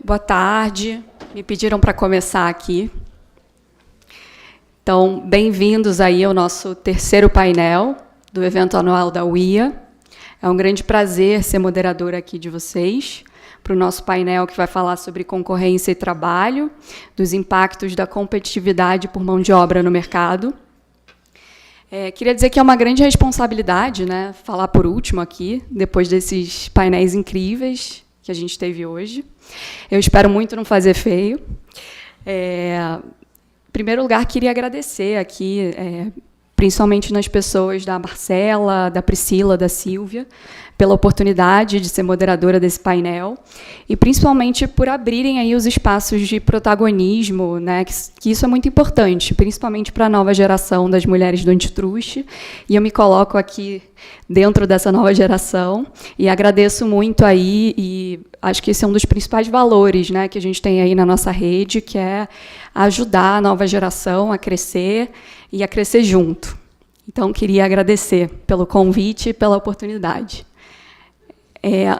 Boa tarde. Me pediram para começar aqui. Então, bem-vindos aí ao nosso terceiro painel do evento anual da UIA. É um grande prazer ser moderadora aqui de vocês, para o nosso painel que vai falar sobre concorrência e trabalho, dos impactos da competitividade por mão de obra no mercado. Queria dizer que é uma grande responsabilidade, né, falar por último aqui, depois desses painéis incríveis que a gente teve hoje. Eu espero muito não fazer feio. Em primeiro lugar, queria agradecer aqui, principalmente nas pessoas da Marcela, da Priscila, da Silvia, pela oportunidade de ser moderadora desse painel, e principalmente por abrirem aí os espaços de protagonismo, né, que isso é muito importante, principalmente para a nova geração das mulheres do antitruste, e eu me coloco aqui dentro dessa nova geração, e agradeço muito aí, e acho que esse é um dos principais valores, né, que a gente tem aí na nossa rede, que é ajudar a nova geração a crescer e a crescer junto. Então, queria agradecer pelo convite e pela oportunidade.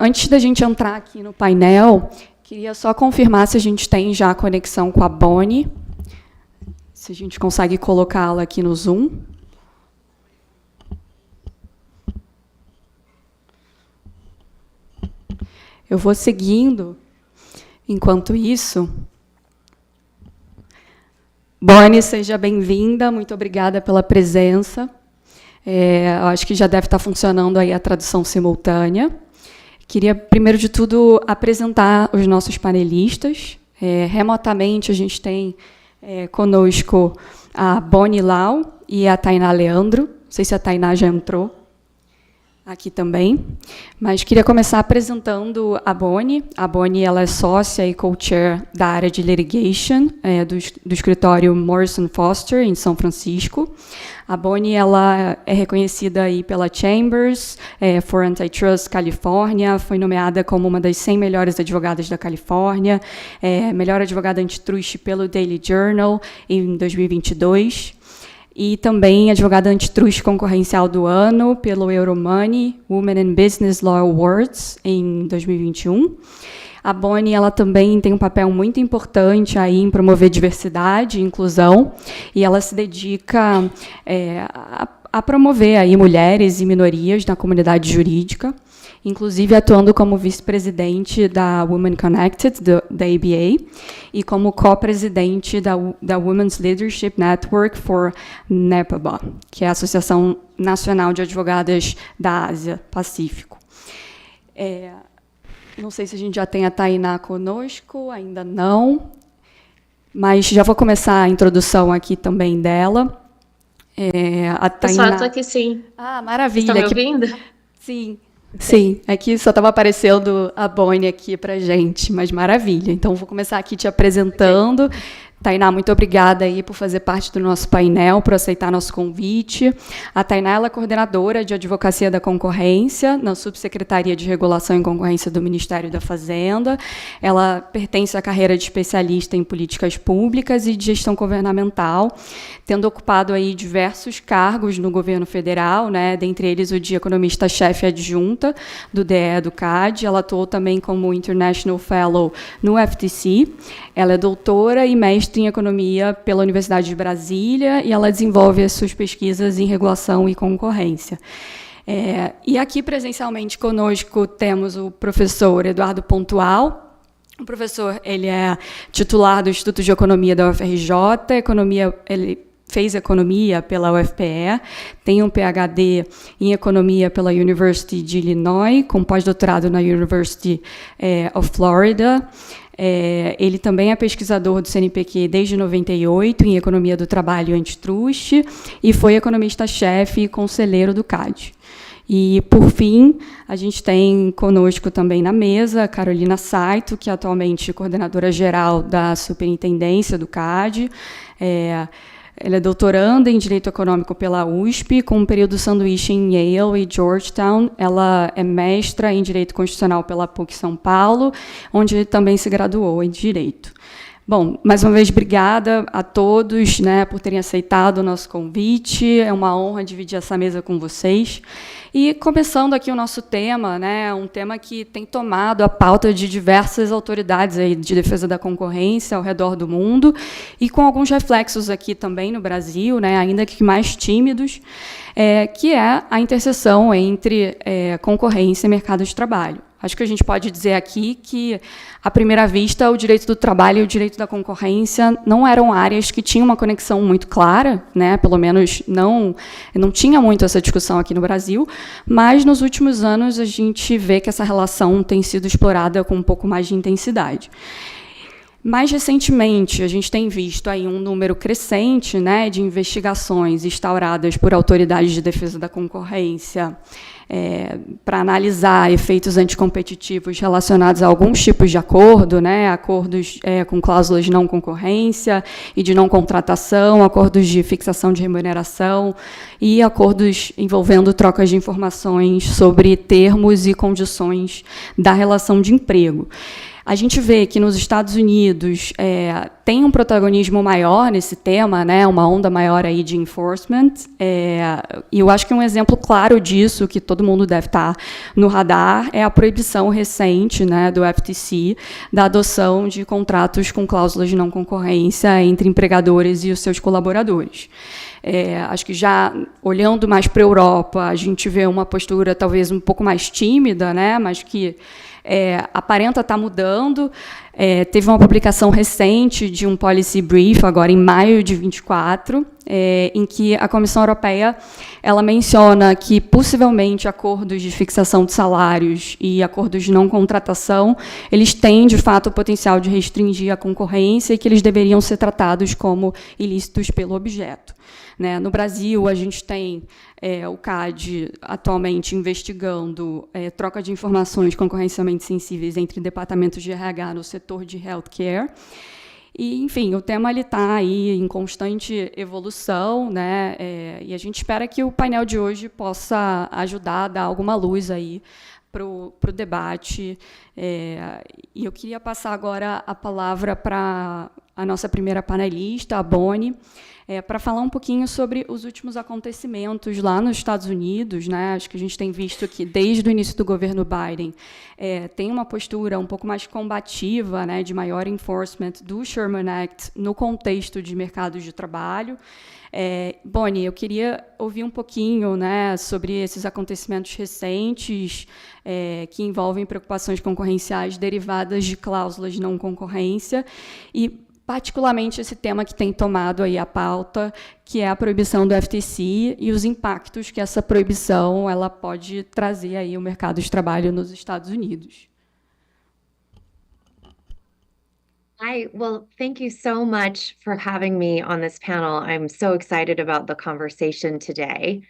Antes da gente entrar aqui no painel, queria só confirmar se a gente tem já a conexão com a Bonnie, se a gente consegue colocá-la aqui no Zoom. Eu vou seguindo. Enquanto isso, Bonnie, seja bem-vinda, muito obrigada pela presença. Acho que já deve estar funcionando aí a tradução simultânea. Queria, primeiro de tudo, apresentar os nossos panelistas. Remotamente, a gente tem conosco a Bonnie Lau e a Tainá Leandro. Não sei se a Tainá já entrou aqui também, mas queria começar apresentando a Bonnie. A Bonnie, ela é sócia e co-chair da área de litigation do escritório Morrison Foster, em São Francisco. A Bonnie, ela é reconhecida aí pela Chambers for Antitrust Califórnia, foi nomeada como uma das 100 melhores advogadas da Califórnia, melhor advogada antitruste pelo Daily Journal em 2022. E também advogada antitruste concorrencial do ano pelo Euromoney Women in Business Law Awards em 2021. A Bonnie, ela também tem um papel muito importante aí em promover diversidade e inclusão, e ela se dedica a promover aí mulheres e minorias na comunidade jurídica, inclusive atuando como vice-presidente da Women Connected, da ABA, e como co-presidente da Women's Leadership Network for NEPABA, que é a Associação Nacional de Advogadas da Ásia-Pacífico. Não sei se a gente já tem a Tainá conosco, ainda não, mas já vou começar a introdução aqui também dela. A Tainá... Pessoal, estou aqui sim. Ah, maravilha. Estão me ouvindo? Sim. Sim, aqui só estava aparecendo a Bonnie aqui para a gente, mas maravilha. Então, vou começar aqui te apresentando. Okay. Tainá, muito obrigada aí por fazer parte do nosso painel, por aceitar nosso convite. A Tainá, ela é coordenadora de Advocacia da Concorrência na Subsecretaria de Regulação e Concorrência do Ministério da Fazenda. Ela pertence à carreira de especialista em políticas públicas e de gestão governamental, tendo ocupado aí diversos cargos no governo federal, né, dentre eles o de economista-chefe adjunta do DE do CAD. Ela atuou também como International Fellow no FTC. Ela é doutora e mestre em Economia pela Universidade de Brasília, e ela desenvolve as suas pesquisas em regulação e concorrência. E aqui, presencialmente, conosco, temos o professor Eduardo Pontual. O professor, ele é titular do Instituto de Economia da UFRJ, ele fez Economia pela UFPE, tem um PhD em Economia pela University de Illinois, com pós-doutorado na University of Florida. Ele também é pesquisador do CNPq desde 98 em Economia do Trabalho e Antitruste, e foi economista-chefe e conselheiro do CAD. E, por fim, a gente tem conosco também na mesa a Carolina Saito, que é atualmente coordenadora-geral da Superintendência do CAD. Ela é doutoranda em Direito Econômico pela USP, com um período sanduíche em Yale e Georgetown. Ela é mestra em Direito Constitucional pela PUC São Paulo, onde também se graduou em Direito. Bom, mais uma vez, obrigada a todos, né, por terem aceitado o nosso convite. É uma honra dividir essa mesa com vocês. E começando aqui o nosso tema, né, um tema que tem tomado a pauta de diversas autoridades aí de defesa da concorrência ao redor do mundo, e com alguns reflexos aqui também no Brasil, né, ainda que mais tímidos, que é a interseção entre concorrência e mercado de trabalho. Acho que a gente pode dizer aqui que, à primeira vista, o direito do trabalho e o direito da concorrência não eram áreas que tinham uma conexão muito clara, né? Pelo menos não tinha muito essa discussão aqui no Brasil, mas nos últimos anos a gente vê que essa relação tem sido explorada com um pouco mais de intensidade. Mais recentemente, a gente tem visto aí um número crescente, né, de investigações instauradas por autoridades de defesa da concorrência para analisar efeitos anticompetitivos relacionados a alguns tipos de acordo, né, acordos com cláusulas de não concorrência e de não contratação, acordos de fixação de remuneração e acordos envolvendo trocas de informações sobre termos e condições da relação de emprego. A gente vê que nos Estados Unidos tem um protagonismo maior nesse tema, né, uma onda maior aí de enforcement, e eu acho que um exemplo claro disso, que todo mundo deve estar no radar, é a proibição recente, né, do FTC da adoção de contratos com cláusulas de não concorrência entre empregadores e os seus colaboradores. Acho que já olhando mais para a Europa, a gente vê uma postura talvez um pouco mais tímida, né, mas que aparenta estar mudando. Teve uma publicação recente de um policy brief, agora em maio de 24, em que a Comissão Europeia ela menciona que, possivelmente, acordos de fixação de salários e acordos de não contratação, eles têm, de fato, o potencial de restringir a concorrência e que eles deveriam ser tratados como ilícitos pelo objeto. Né? No Brasil, a gente tem o CAD atualmente investigando troca de informações concorrencialmente sensíveis entre departamentos de RH no setor de healthcare. E, enfim, o tema está aí em constante evolução, né? E a gente espera que o painel de hoje possa ajudar a dar alguma luz aí para o debate. E eu queria passar agora a palavra para a nossa primeira panelista, a Bonnie, para falar um pouquinho sobre os últimos acontecimentos lá nos Estados Unidos, né? Acho que a gente tem visto que, desde o início do governo Biden, tem uma postura um pouco mais combativa, né, de maior enforcement do Sherman Act no contexto de mercados de trabalho. Bonnie, eu queria ouvir um pouquinho, né, sobre esses acontecimentos recentes que envolvem preocupações concorrenciais derivadas de cláusulas de não concorrência e, particularmente, esse tema que tem tomado aí a pauta, que é a proibição do FTC e os impactos que essa proibição ela pode trazer aí ao mercado de trabalho nos Estados Unidos. Well, thank you so much for having me on this panel. I'm so excited about the conversation today.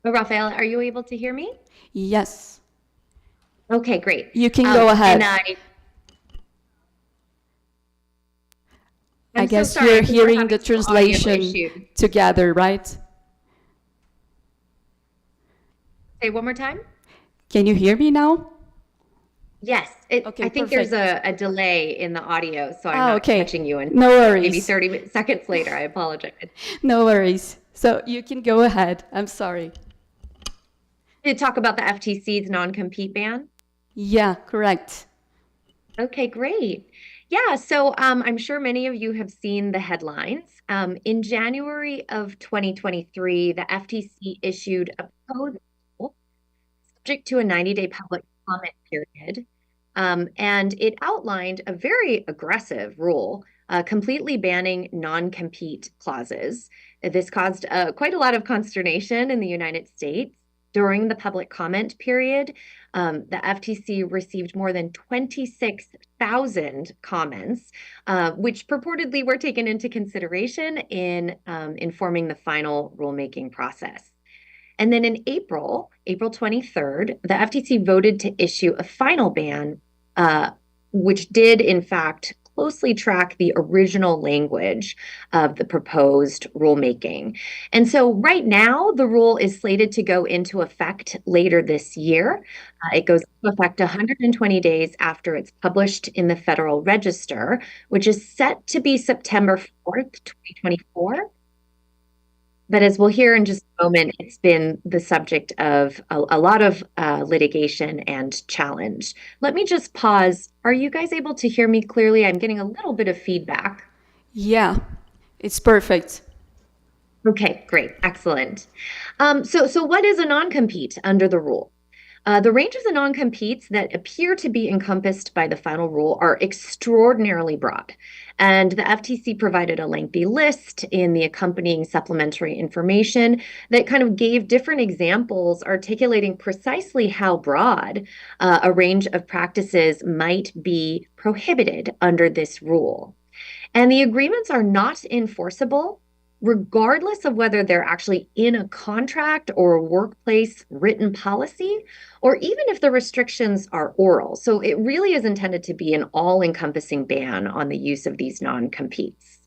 Rafael, are you able to hear me? Yes. Okay, great. You can go ahead. I guess so you're hearing the translation together, right? Say one more time. Can you hear me now? Yes. Okay, I think perfect. there's a delay in the audio, so I'm not catching you until no worries. Maybe 30 seconds later. I apologize. No worries. So you can go ahead. I'm sorry. To talk about the FTC's non-compete ban? Yeah, correct. Okay, great. Yeah, so I'm sure many of you have seen the headlines. In January of 2023, the FTC issued a proposal subject to a 90-day public comment period, and it outlined a very aggressive rule, completely banning non-compete clauses. This caused quite a lot of consternation in the United States. During the public comment period, the FTC received more than 26,000 comments, which purportedly were taken into consideration in informing the final rulemaking process. And then in April 23rd, the FTC voted to issue a final ban, which did, in fact, closely track the original language of the proposed rulemaking. And so right now, the rule is slated to go into effect later this year. It goes into effect 120 days after it's published in the Federal Register, which is set to be September 4th, 2024. But as we'll hear in just a moment, it's been the subject of a lot of litigation and challenge. Let me just pause. Are you guys able to hear me clearly? I'm getting a little bit of feedback. Yeah, it's perfect. Okay, great. Excellent. So what is a non-compete under the rule? The range of the non-competes that appear to be encompassed by the final rule are extraordinarily broad. And the FTC provided a lengthy list in the accompanying supplementary information that kind of gave different examples articulating precisely how broad a range of practices might be prohibited under this rule. And the agreements are not enforceable regardless of whether they're actually in a contract or a workplace written policy, or even if the restrictions are oral. So it really is intended to be an all-encompassing ban on the use of these non-competes.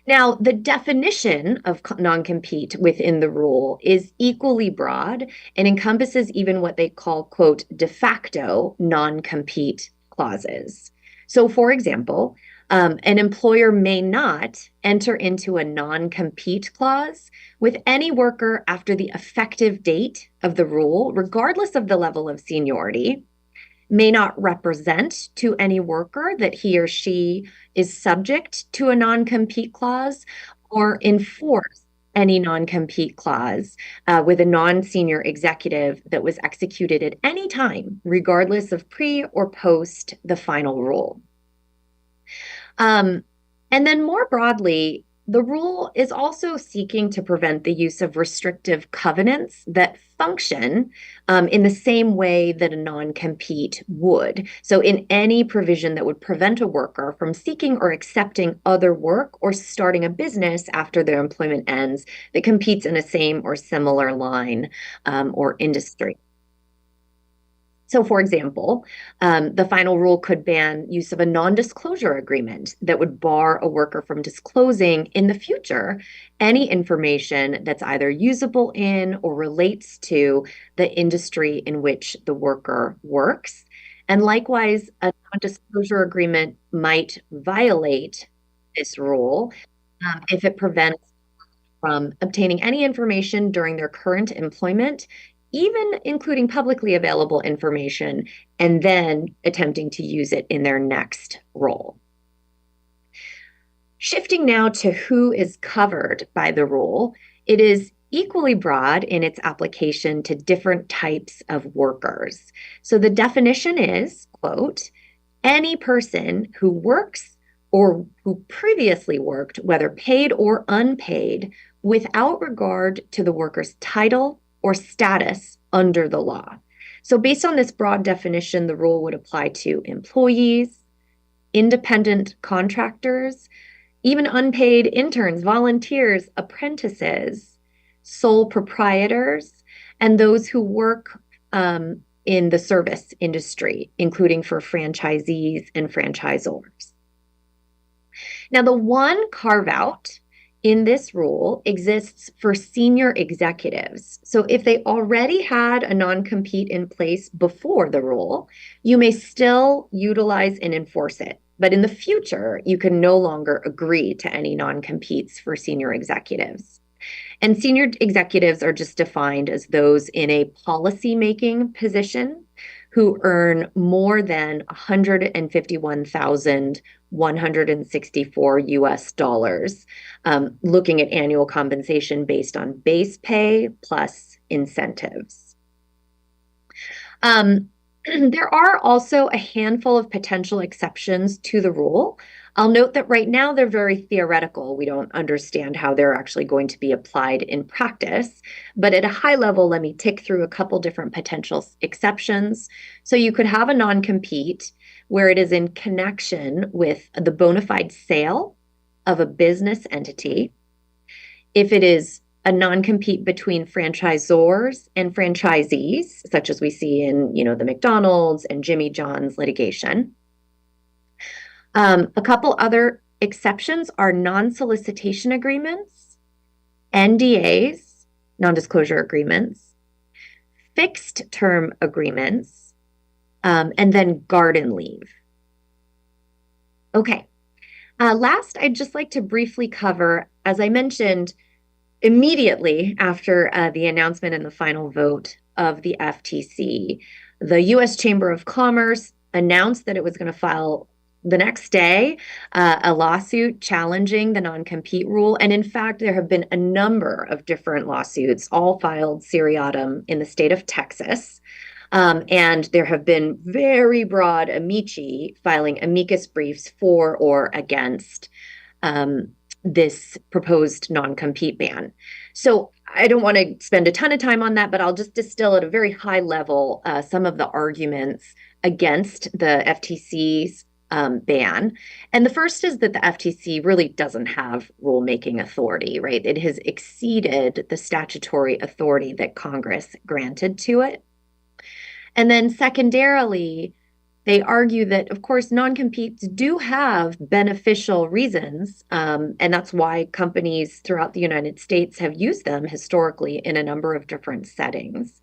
Now, the definition of non-compete within the rule is equally broad and encompasses even what they call, quote, de facto non-compete clauses. So, for example, an employer may not enter into a non-compete clause with any worker after the effective date of the rule, regardless of the level of seniority, may not represent to any worker that he or she is subject to a non-compete clause, or enforce any non-compete clause with a non-senior executive that was executed at any time, regardless of pre or post the final rule. And then more broadly, the rule is also seeking to prevent the use of restrictive covenants that function in the same way that a non-compete would. So in any provision that would prevent a worker from seeking or accepting other work or starting a business after their employment ends that competes in a same or similar line or industry. So, for example, the final rule could ban use of a non-disclosure agreement that would bar a worker from disclosing in the future any information that's either usable in or relates to the industry in which the worker works. And likewise, a non-disclosure agreement might violate this rule if it prevents from obtaining any information during their current employment, even including publicly available information, and then attempting to use it in their next role. Shifting now to who is covered by the rule, it is equally broad in its application to different types of workers. So the definition is, quote, any person who works or who previously worked, whether paid or unpaid, without regard to the worker's title or status under the law. So based on this broad definition, the rule would apply to employees, independent contractors, even unpaid interns, volunteers, apprentices, sole proprietors, and those who work in the service industry, including for franchisees and franchisors. Now, the one carve-out in this rule exists for senior executives. So if they already had a non-compete in place before the rule, you may still utilize and enforce it. But in the future, you can no longer agree to any non-competes for senior executives. And senior executives are just defined as those in a policy-making position who earn more than $151,164 US dollars, looking at annual compensation based on base pay plus incentives. There are also a handful of potential exceptions to the rule. I'll note that right now they're very theoretical. We don't understand how they're actually going to be applied in practice. But at a high level, let me tick through a couple different potential exceptions. So you could have a non-compete where it is in connection with the bona fide sale of a business entity. If it is a non-compete between franchisors and franchisees, such as we see in, the McDonald's and Jimmy John's litigation. A couple other exceptions are non-solicitation agreements, NDAs, non-disclosure agreements, fixed-term agreements, and then garden leave. Okay. Last, I'd just like to briefly cover, as I mentioned, immediately after the announcement and the final vote of the FTC, the U.S. Chamber of Commerce announced that it was going to file the next day a lawsuit challenging the non-compete rule. And in fact, there have been a number of different lawsuits, all filed seriatim in the state of Texas. And there have been very broad amici filing amicus briefs for or against this proposed non-compete ban. So I don't want to spend a ton of time on that, but I'll just distill at a very high level some of the arguments against the FTC's ban. And the first is that the FTC really doesn't have rulemaking authority, right? It has exceeded the statutory authority that Congress granted to it. And then secondarily, they argue that, of course, non-competes do have beneficial reasons, and that's why companies throughout the United States have used them historically in a number of different settings.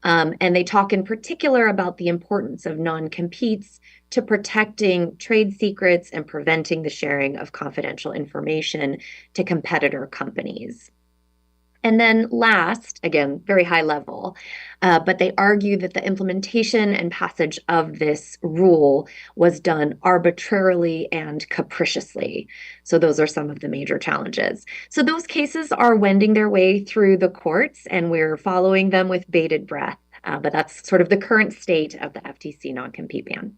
And they talk in particular about the importance of non-competes to protecting trade secrets and preventing the sharing of confidential information to competitor companies. And then last, again, very high level, but they argue that the implementation and passage of this rule was done arbitrarily and capriciously. So those are some of the major challenges. So those cases are wending their way through the courts, and we're following them with bated breath. But that's sort of the current state of the FTC non-compete ban.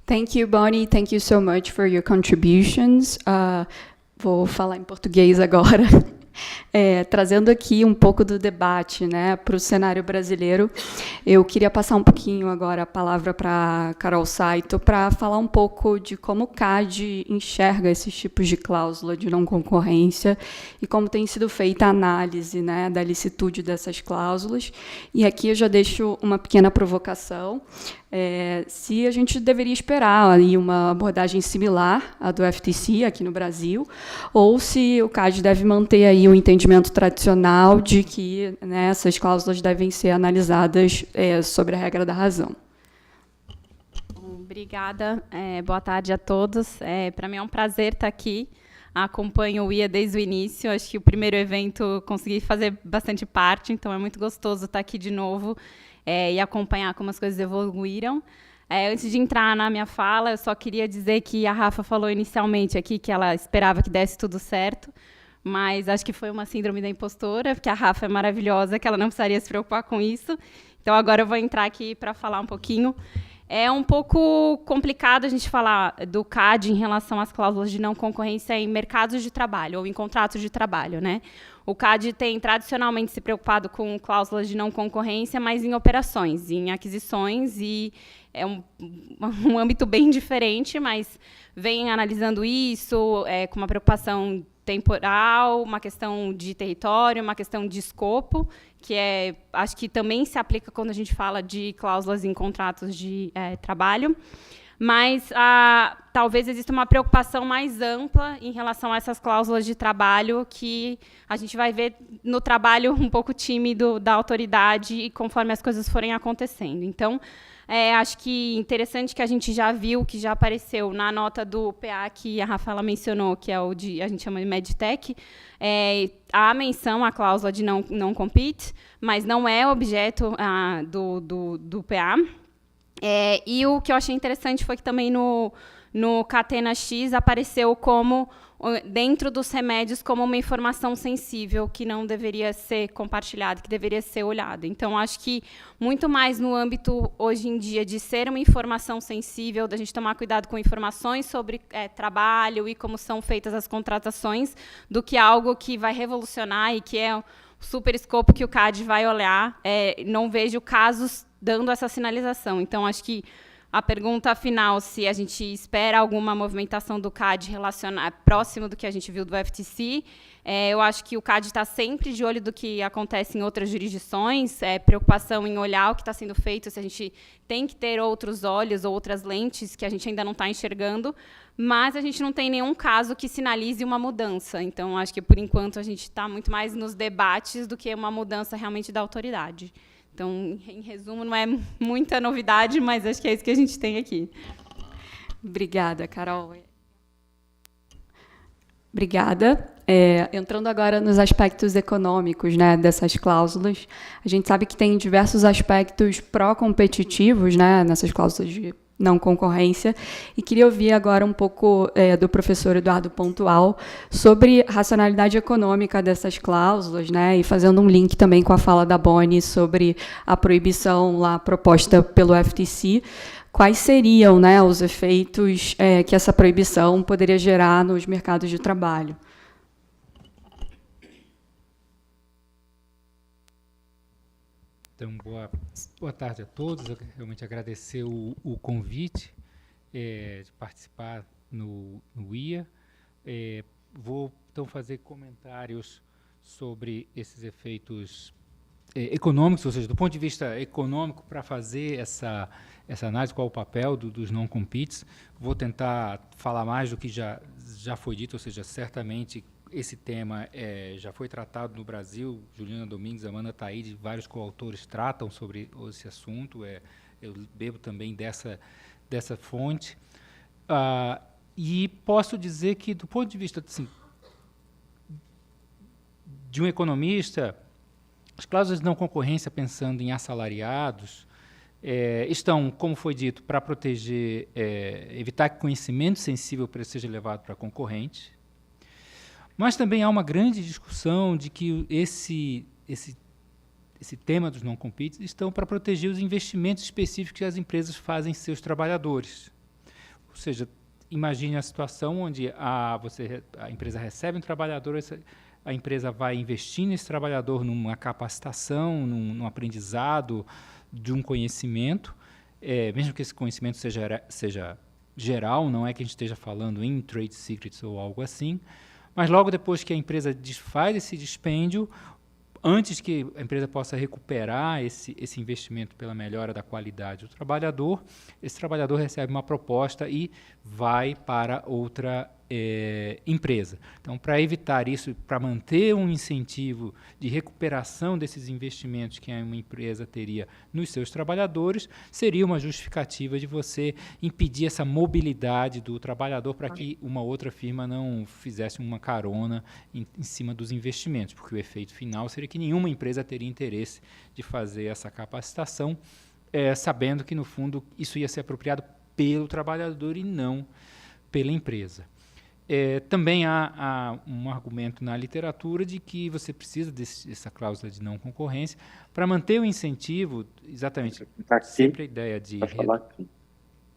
Thank you, Bonnie. Thank you so much for your contributions. Vou falar em português agora, trazendo aqui um pouco do debate, né, para o cenário brasileiro. Eu queria passar um pouquinho agora a palavra para Carol Saito para falar um pouco de como o CAD enxerga esses tipos de cláusula de não concorrência e como tem sido feita a análise, né, da licitude dessas cláusulas. E aqui eu já deixo uma pequena provocação. Se a gente deveria esperar aí uma abordagem similar à do FTC aqui no Brasil, ou se o CAD deve manter aí o entendimento tradicional de que, né, essas cláusulas devem ser analisadas sobre a regra da razão. Obrigada, boa tarde a todos. Para mim é um prazer estar aqui. Acompanho o IA desde o início. Acho que o primeiro evento consegui fazer bastante parte, então é muito gostoso estar aqui de novo e acompanhar como as coisas evoluíram. Antes de entrar na minha fala, eu só queria dizer que a Rafa falou inicialmente aqui que ela esperava que desse tudo certo, mas acho que foi uma síndrome da impostora, porque a Rafa é maravilhosa, que ela não precisaria se preocupar com isso. Então, agora eu vou entrar aqui para falar um pouquinho. É um pouco complicado a gente falar do CAD em relação às cláusulas de não concorrência em mercados de trabalho ou em contratos de trabalho, né? O CAD tem tradicionalmente se preocupado com cláusulas de não concorrência, mas em operações, em aquisições, e é um âmbito bem diferente, mas vem analisando isso com uma preocupação temporal, uma questão de território, uma questão de escopo, que acho que também se aplica quando a gente fala de cláusulas em contratos de trabalho. Mas talvez exista uma preocupação mais ampla em relação a essas cláusulas de trabalho que a gente vai ver no trabalho um pouco tímido da autoridade e conforme as coisas forem acontecendo. Então, acho que interessante que a gente já viu, que já apareceu na nota do PA que a Rafaela mencionou, que é o a gente chama de MedTech, há menção à cláusula de não compete, mas não é objeto do PA. E o que eu achei interessante foi que também no Catena X apareceu como, dentro dos remédios, como uma informação sensível que não deveria ser compartilhada, que deveria ser olhada. Então, acho que muito mais no âmbito, hoje em dia, de ser uma informação sensível, da gente tomar cuidado com informações sobre trabalho e como são feitas as contratações, do que algo que vai revolucionar e que é o super escopo que o CAD vai olhar. Não vejo casos dando essa sinalização. Então, acho que a pergunta final, se a gente espera alguma movimentação do CAD próximo do que a gente viu do FTC, eu acho que o CAD está sempre de olho do que acontece em outras jurisdições, preocupação em olhar o que está sendo feito, se a gente tem que ter outros olhos ou outras lentes que a gente ainda não está enxergando, mas a gente não tem nenhum caso que sinalize uma mudança. Então, acho que, por enquanto, a gente está muito mais nos debates do que uma mudança realmente da autoridade. Então, em resumo, não é muita novidade, mas acho que é isso que a gente tem aqui. Obrigada, Carol. Obrigada. Entrando agora nos aspectos econômicos, né, dessas cláusulas, a gente sabe que tem diversos aspectos pró-competitivos, né, nessas cláusulas de não concorrência, e queria ouvir agora um pouco do professor Eduardo Pontual sobre a racionalidade econômica dessas cláusulas, né, e fazendo um link também com a fala da Bonnie sobre a proibição lá proposta pelo FTC. Quais seriam, né, os efeitos que essa proibição poderia gerar nos mercados de trabalho? Então, boa tarde a todos. Eu quero realmente agradecer o convite de participar no IA. Vou, então, fazer comentários sobre esses efeitos econômicos, ou seja, do ponto de vista econômico, para fazer essa análise, qual o papel dos non-competes. Vou tentar falar mais do que já foi dito, ou seja, certamente esse tema já foi tratado no Brasil. Juliana Domingues, Amanda Taide, vários coautores tratam sobre esse assunto. Eu bebo também dessa fonte. E posso dizer que, do ponto de vista assim, de um economista, as cláusulas de não concorrência, pensando em assalariados, estão, como foi dito, para proteger, evitar que conhecimento sensível seja levado para concorrente. Mas também há uma grande discussão de que esse tema dos non-competes estão para proteger os investimentos específicos que as empresas fazem em seus trabalhadores. Ou seja, imagine a situação onde a empresa recebe um trabalhador, a empresa vai investir nesse trabalhador numa capacitação, num aprendizado de um conhecimento, mesmo que esse conhecimento seja geral, não é que a gente esteja falando em trade secrets ou algo assim, mas logo depois que a empresa faz esse dispêndio, antes que a empresa possa recuperar esse investimento pela melhora da qualidade do trabalhador, esse trabalhador recebe uma proposta e vai para outra empresa. Então, para evitar isso, para manter um incentivo de recuperação desses investimentos que uma empresa teria nos seus trabalhadores, seria uma justificativa de você impedir essa mobilidade do trabalhador para que uma outra firma não fizesse uma carona em cima dos investimentos, porque o efeito final seria que nenhuma empresa teria interesse de fazer essa capacitação, sabendo que, no fundo, isso ia ser apropriado pelo trabalhador e não pela empresa. Também há um argumento na literatura de que você precisa dessa cláusula de não concorrência para manter o incentivo, exatamente, sempre a ideia de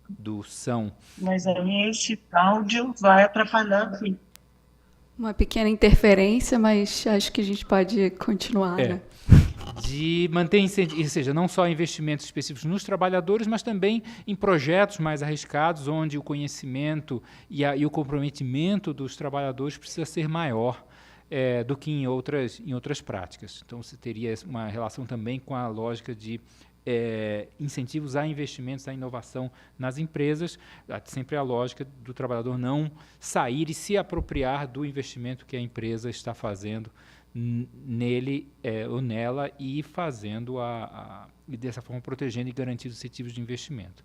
redução. Mas esse áudio vai atrapalhar aqui. Uma pequena interferência, mas acho que a gente pode continuar, né? De manter incentivo, ou seja, não só investimentos específicos nos trabalhadores, mas também em projetos mais arriscados, onde o conhecimento e o comprometimento dos trabalhadores precisa ser maior do que em outras práticas. Então, você teria uma relação também com a lógica de incentivos a investimentos, a inovação nas empresas, sempre a lógica do trabalhador não sair e se apropriar do investimento que a empresa está fazendo nele ou nela e fazendo e dessa forma protegendo e garantindo os incentivos de investimento.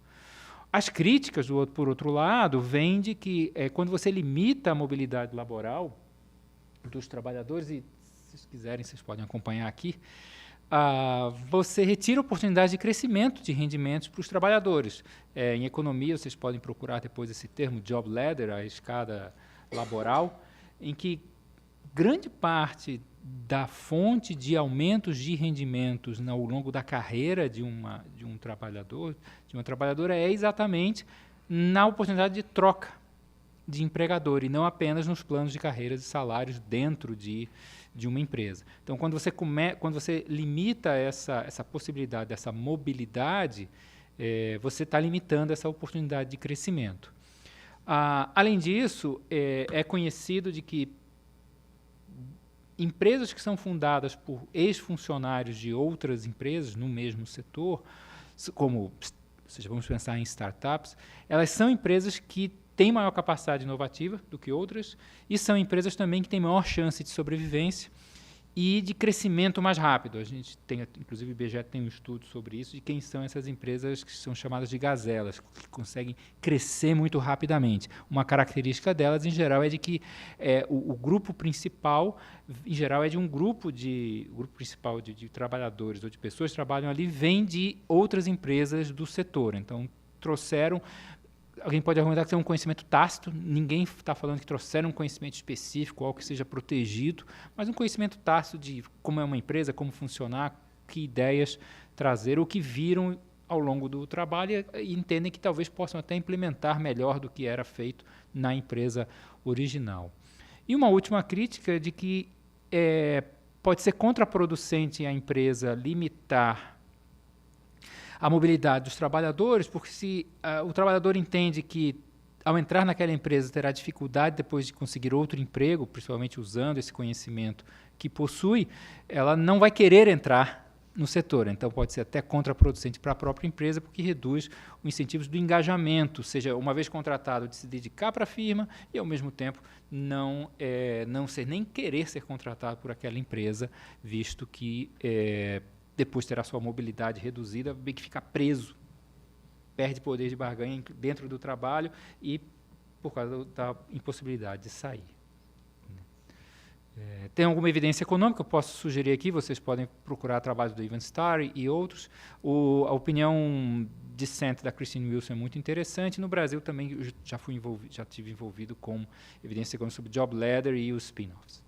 As críticas, por outro lado, vêm de que quando você limita a mobilidade laboral dos trabalhadores, e se vocês quiserem, vocês podem acompanhar aqui, você retira a oportunidade de crescimento de rendimentos para os trabalhadores. Em economia, vocês podem procurar depois esse termo job ladder, a escada laboral, em que grande parte da fonte de aumentos de rendimentos ao longo da carreira de um trabalhador, de uma trabalhadora, é exatamente na oportunidade de troca de empregador e não apenas nos planos de carreiras e salários dentro de uma empresa. Então, quando você limita essa possibilidade, essa mobilidade, você está limitando essa oportunidade de crescimento. Além disso, é conhecido de que empresas que são fundadas por ex-funcionários de outras empresas no mesmo setor, como, ou seja, vamos pensar em startups, elas são empresas que têm maior capacidade inovativa do que outras e são empresas também que têm maior chance de sobrevivência e de crescimento mais rápido. A gente tem, inclusive o IBGE tem um estudo sobre isso, de quem são essas empresas que são chamadas de gazelas, que conseguem crescer muito rapidamente. Uma característica delas, em geral, é de que o grupo principal, em geral, é de um grupo principal de trabalhadores ou de pessoas que trabalham ali, vem de outras empresas do setor. Então, trouxeram... Alguém pode argumentar que tem um conhecimento tácito, ninguém está falando que trouxeram um conhecimento específico, algo que seja protegido, mas um conhecimento tácito de como é uma empresa, como funcionar, que ideias trazer, o que viram ao longo do trabalho e entendem que talvez possam até implementar melhor do que era feito na empresa original. E uma última crítica de que pode ser contraproducente a empresa limitar a mobilidade dos trabalhadores, porque se o trabalhador entende que, ao entrar naquela empresa, terá dificuldade depois de conseguir outro emprego, principalmente usando esse conhecimento que possui, ela não vai querer entrar no setor. Então, pode ser até contraproducente para a própria empresa, porque reduz os incentivos do engajamento, seja, uma vez contratado, de se dedicar para a firma e, ao mesmo tempo, não nem querer ser contratado por aquela empresa, visto que... depois terá sua mobilidade reduzida, bem que fica preso, perde poder de barganha dentro do trabalho e por causa da impossibilidade de sair. Tem alguma evidência econômica? Eu posso sugerir aqui, vocês podem procurar trabalhos do Ivan Starry e outros. A opinião dissent da Christine Wilson é muito interessante. No Brasil também eu já tive envolvido com evidência econômica sobre Job Ladder e os spin-offs.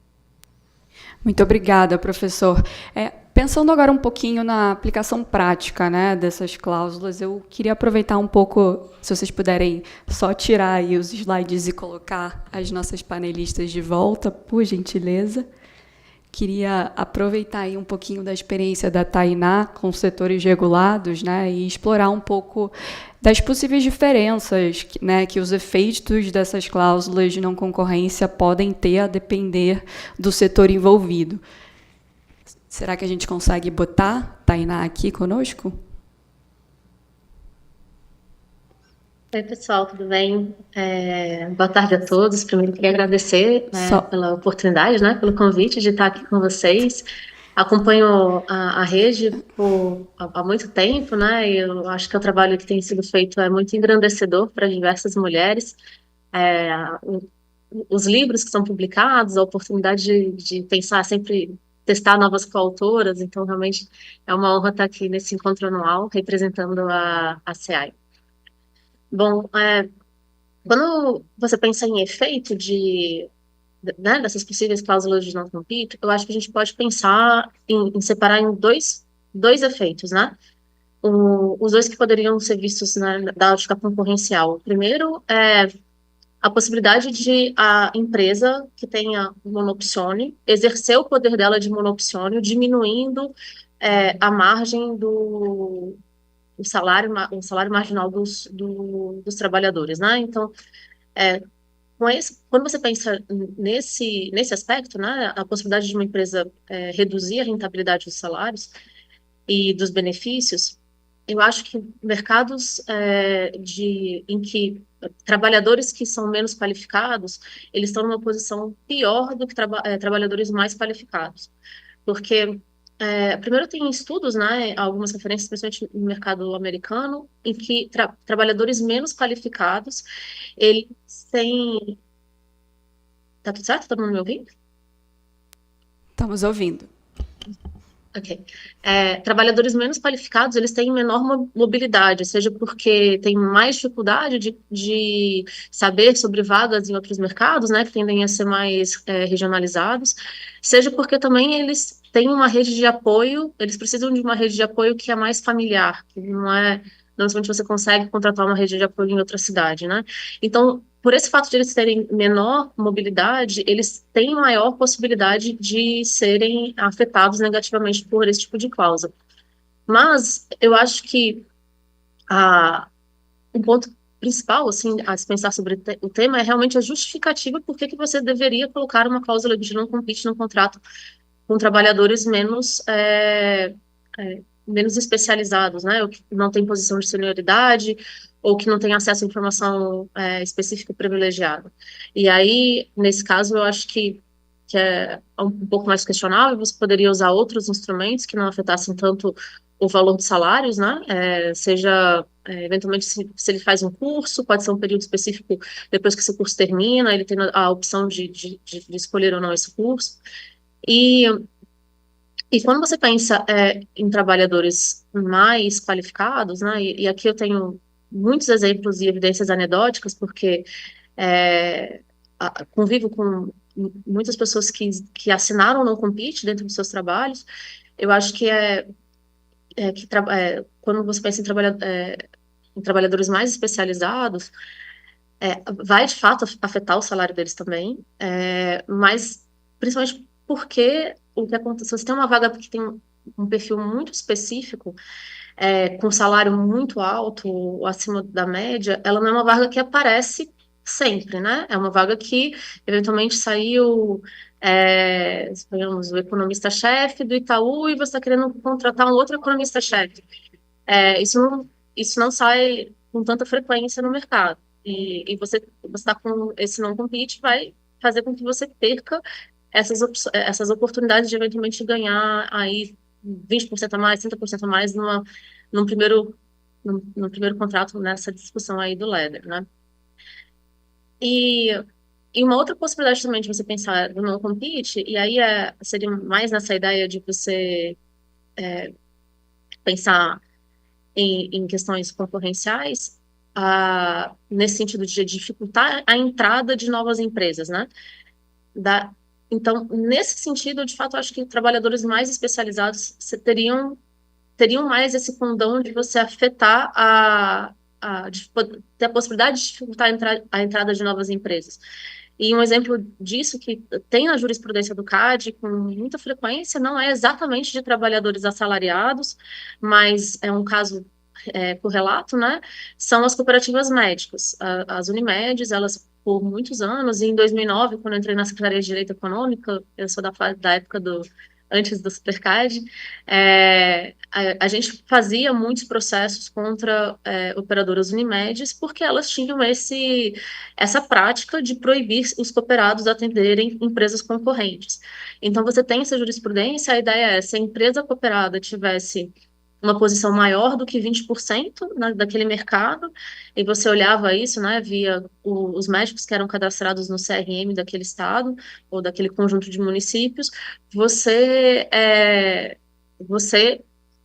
Muito obrigada, professor. Pensando agora um pouquinho na aplicação prática, né, dessas cláusulas, eu queria aproveitar um pouco, se vocês puderem só tirar aí os slides e colocar as nossas panelistas de volta, por gentileza. Queria aproveitar aí um pouquinho da experiência da Tainá com setores regulados, né, e explorar um pouco das possíveis diferenças, né, que os efeitos dessas cláusulas de não concorrência podem ter a depender do setor envolvido. Será que a gente consegue botar Tainá aqui conosco? Oi, pessoal, tudo bem? Boa tarde a todos. Primeiro, queria agradecer pela oportunidade, né, pelo convite de estar aqui com vocês. Acompanho a rede há muito tempo, né, e eu acho que o trabalho que tem sido feito é muito engrandecedor para diversas mulheres. Os livros que são publicados, a oportunidade de pensar sempre, testar novas coautoras, então realmente é uma honra estar aqui nesse encontro anual representando a CEAI. Bom, quando você pensa em efeito né, dessas possíveis cláusulas de não-compete, eu acho que a gente pode pensar em separar em dois efeitos, né? Os dois que poderiam ser vistos da ótica concorrencial. O primeiro é a possibilidade de a empresa que tenha monopsônio exercer o poder dela de monopsônio, diminuindo a margem do salário marginal dos trabalhadores, né? Então, quando você pensa nesse aspecto, né, a possibilidade de uma empresa reduzir a rentabilidade dos salários e dos benefícios, eu acho que mercados em que trabalhadores que são menos qualificados, eles estão numa posição pior do que trabalhadores mais qualificados. Porque, primeiro, tem estudos, né, algumas referências, principalmente no mercado americano, em que trabalhadores menos qualificados, eles têm... Tá tudo certo? Todo mundo me ouvindo? Estamos ouvindo. Ok. Trabalhadores menos qualificados, eles têm menor mobilidade, seja porque têm mais dificuldade de saber sobre vagas em outros mercados, né, que tendem a ser mais regionalizados, seja porque também eles têm uma rede de apoio, eles precisam de uma rede de apoio que é mais familiar, que não necessariamente você consegue contratar uma rede de apoio em outra cidade, né? Então, por esse fato de eles terem menor mobilidade, eles têm maior possibilidade de serem afetados negativamente por esse tipo de cláusula. Mas eu acho que Um ponto principal, assim, a se pensar sobre o tema é realmente a justificativa por que você deveria colocar uma cláusula de não compete no contrato com trabalhadores menos especializados, né, ou que não tem posição de senioridade, ou que não tem acesso à informação específica e privilegiada. E aí, nesse caso, eu acho que é um pouco mais questionável, você poderia usar outros instrumentos que não afetassem tanto o valor dos salários, né, seja, eventualmente, se ele faz um curso, pode ser um período específico depois que esse curso termina, ele tem a opção de escolher ou não esse curso. E quando você pensa em trabalhadores mais qualificados, né, e aqui eu tenho muitos exemplos e evidências anedóticas, porque convivo com muitas pessoas que assinaram o não compete dentro dos seus trabalhos. Eu acho que quando você pensa em trabalhadores mais especializados, vai de fato afetar o salário deles também, mas principalmente porque o que acontece, se você tem uma vaga que tem um perfil muito específico, com salário muito alto, acima da média, ela não é uma vaga que aparece sempre, né? É uma vaga que eventualmente saiu, digamos, o economista-chefe do Itaú e você está querendo contratar um outro economista-chefe. Isso não sai com tanta frequência no mercado. E você está com esse não compete, vai fazer com que você perca essas oportunidades de eventualmente ganhar aí 20% a mais, 30% a mais num primeiro, num primeiro contrato nessa discussão aí do LEDER, né? E, e uma outra possibilidade também de você pensar no não compete, e aí seria mais nessa ideia de você pensar em questões concorrenciais, nesse sentido de dificultar a entrada de novas empresas, né? Então, nesse sentido, de fato, eu acho que trabalhadores mais especializados teriam mais esse condão de você afetar de ter a possibilidade de dificultar a entrada de novas empresas. E um exemplo disso que tem na jurisprudência do CAD com muita frequência não é exatamente de trabalhadores assalariados, mas é um caso correlato, né? São as cooperativas médicas. As Unimedes, elas por muitos anos, e em 2009, quando eu entrei na Secretaria de Direito Econômico, eu sou da época antes do Supercad, a gente fazia muitos processos contra operadoras Unimedes, porque elas tinham essa prática de proibir os cooperados atenderem empresas concorrentes. Então, você tem essa jurisprudência, a ideia é, se a empresa cooperada tivesse uma posição maior do que 20% daquele mercado, e você olhava isso, né, via os médicos que eram cadastrados no CRM daquele estado, ou daquele conjunto de municípios, você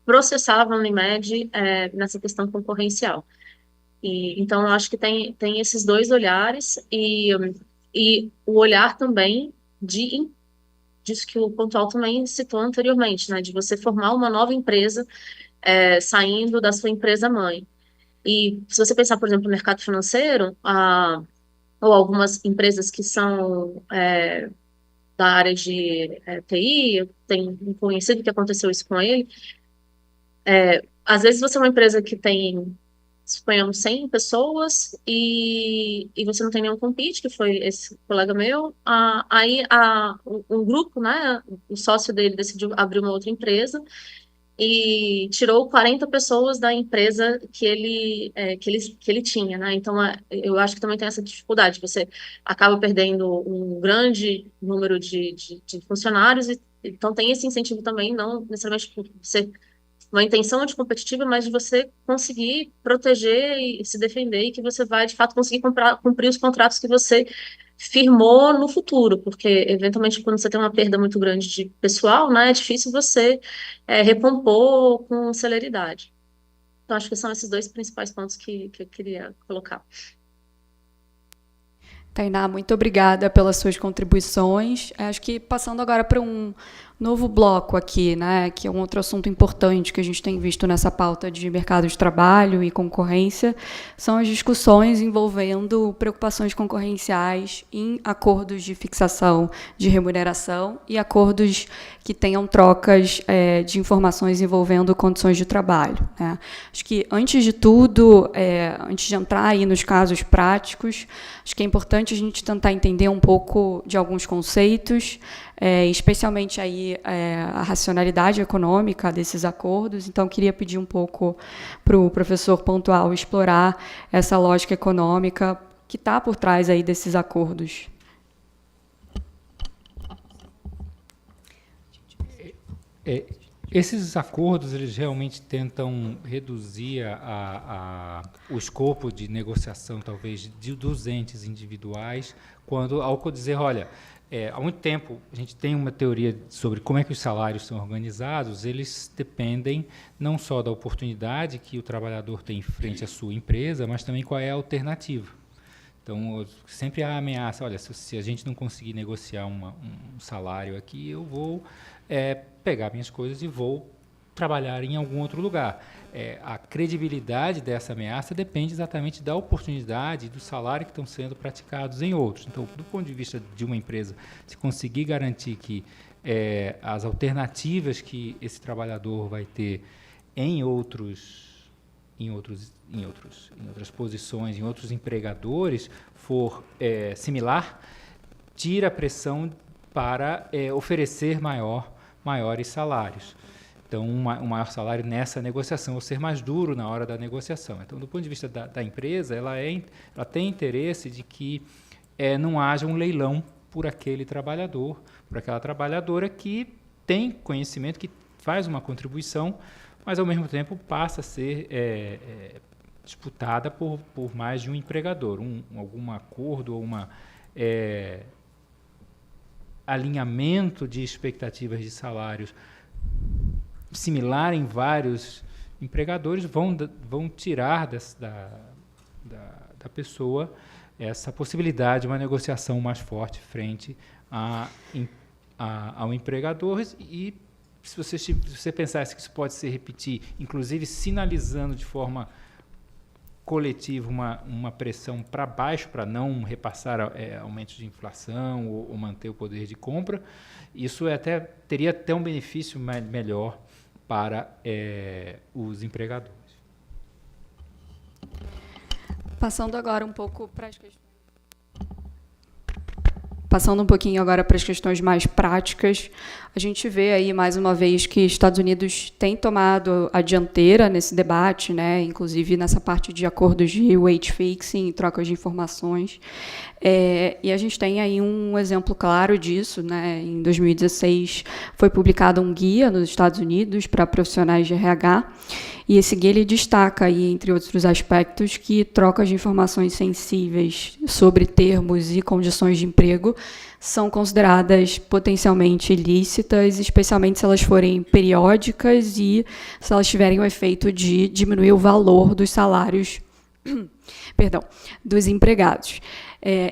processava a Unimed nessa questão concorrencial. Então, eu acho que tem esses dois olhares, e o olhar também disso que o Pontual também citou anteriormente, né, de você formar uma nova empresa saindo da sua empresa mãe. E se você pensar, por exemplo, no mercado financeiro, ou algumas empresas que são da área de TI, tem um conhecido que aconteceu isso com ele, às vezes você é uma empresa que tem, suponhamos, 100 pessoas e você não tem nenhum compete, que foi esse colega meu, aí um grupo, né, o sócio dele decidiu abrir uma outra empresa e tirou 40 pessoas da empresa que ele tinha, né? Então, eu acho que também tem essa dificuldade. Você acaba perdendo um grande número de funcionários, então tem esse incentivo também, não necessariamente por ser uma intenção anticompetitiva, mas de você conseguir proteger e se defender, e que você vai, de fato, conseguir cumprir os contratos que você firmou no futuro, porque, eventualmente, quando você tem uma perda muito grande de pessoal, né, é difícil você recompor com celeridade. Então, acho que são esses dois principais pontos que eu queria colocar. Tainá, muito obrigada pelas suas contribuições. Acho que passando agora para Novo bloco aqui, né, que é um outro assunto importante que a gente tem visto nessa pauta de mercado de trabalho e concorrência, são as discussões envolvendo preocupações concorrenciais em acordos de fixação de remuneração e acordos que tenham trocas de informações envolvendo condições de trabalho, né. Acho que, antes de tudo, antes de entrar aí nos casos práticos, acho que é importante a gente tentar entender um pouco de alguns conceitos, especialmente aí a racionalidade econômica desses acordos. Então, queria pedir um pouco para o professor Pontual explorar essa lógica econômica que está por trás aí desses acordos. Esses acordos, eles realmente tentam reduzir o escopo de negociação, talvez, dos entes individuais, ao dizer, olha, há muito tempo a gente tem uma teoria sobre como é que os salários são organizados, eles dependem não só da oportunidade que o trabalhador tem frente à sua empresa, mas também qual é a alternativa. Então, sempre há a ameaça, olha, se a gente não conseguir negociar um salário aqui, eu vou pegar minhas coisas e vou trabalhar em algum outro lugar. A credibilidade dessa ameaça depende exatamente da oportunidade e do salário que estão sendo praticados em outros. Então, do ponto de vista de uma empresa, se conseguir garantir que as alternativas que esse trabalhador vai ter em outras posições, em outros empregadores, for similar, tira a pressão para oferecer maiores salários. Então, um maior salário nessa negociação, ou ser mais duro na hora da negociação. Então, do ponto de vista da empresa, ela tem interesse de que não haja um leilão por aquele trabalhador, por aquela trabalhadora que tem conhecimento, que faz uma contribuição, mas, ao mesmo tempo, passa a ser disputada por mais de um empregador. Algum acordo ou alinhamento de expectativas de salários similar em vários empregadores vão tirar da pessoa essa possibilidade de uma negociação mais forte frente ao empregador. E se você pensasse que isso pode se repetir, inclusive sinalizando de forma coletiva uma pressão para baixo, para não repassar aumentos de inflação ou manter o poder de compra, isso teria até um benefício melhor para os empregadores. Passando agora um pouco para as questões. Passando um pouquinho agora para as questões mais práticas, a gente vê aí, mais uma vez, que Estados Unidos tem tomado a dianteira nesse debate, né, inclusive nessa parte de acordos de wage fixing, trocas de informações. E a gente tem aí um exemplo claro disso, né. Em 2016, foi publicado um guia nos Estados Unidos para profissionais de RH, e esse guia ele destaca, aí, entre outros aspectos, que trocas de informações sensíveis sobre termos e condições de emprego são consideradas potencialmente ilícitas, especialmente se elas forem periódicas e se elas tiverem o efeito de diminuir o valor dos salários dos empregados.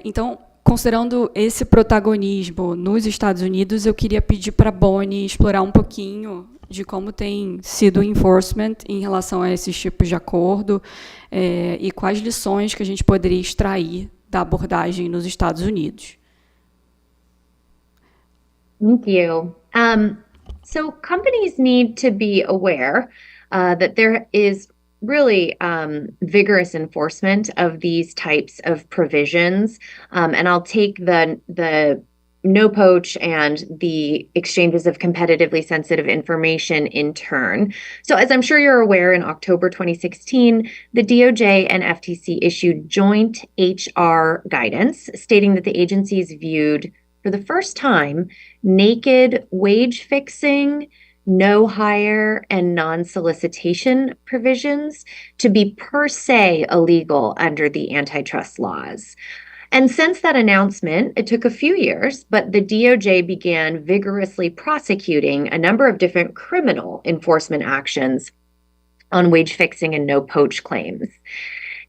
Então, considerando esse protagonismo nos Estados Unidos, eu queria pedir para a Bonnie explorar um pouquinho de como tem sido o enforcement em relação a esses tipos de acordo e quais lições que a gente poderia extrair da abordagem nos Estados Unidos. Thank you. So companies need to be aware that there is really vigorous enforcement of these types of provisions. And I'll take the no poach and the exchanges of competitively sensitive information in turn. So as I'm sure you're aware, in October 2016, the DOJ and FTC issued joint HR guidance stating that the agencies viewed, for the first time, naked wage fixing, no hire, and non-solicitation provisions to be per se illegal under the antitrust laws. And since that announcement, it took a few years, but the DOJ began vigorously prosecuting a number of different criminal enforcement actions on wage fixing and no poach claims.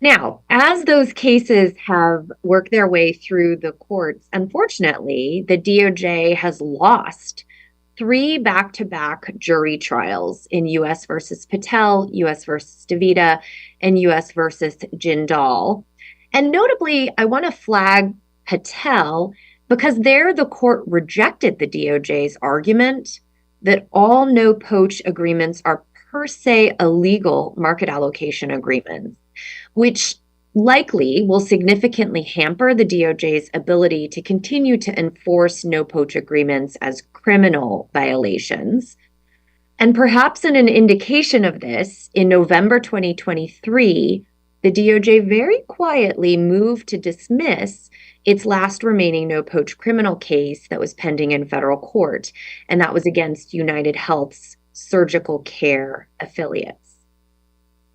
Now, as those cases have worked their way through the courts, unfortunately, the DOJ has lost 3 back-to-back jury trials in U.S. versus Patel, U.S. versus DeVita, and U.S. versus Jindal. And notably, I want to flag Patel because there the court rejected the DOJ's argument that all no-poach agreements are per se illegal market allocation agreements, which likely will significantly hamper the DOJ's ability to continue to enforce no-poach agreements as criminal violations. And perhaps in an indication of this, in November 2023, the DOJ very quietly moved to dismiss its last remaining no-poach criminal case that was pending in federal court, and that was against United Health's Surgical Care affiliates.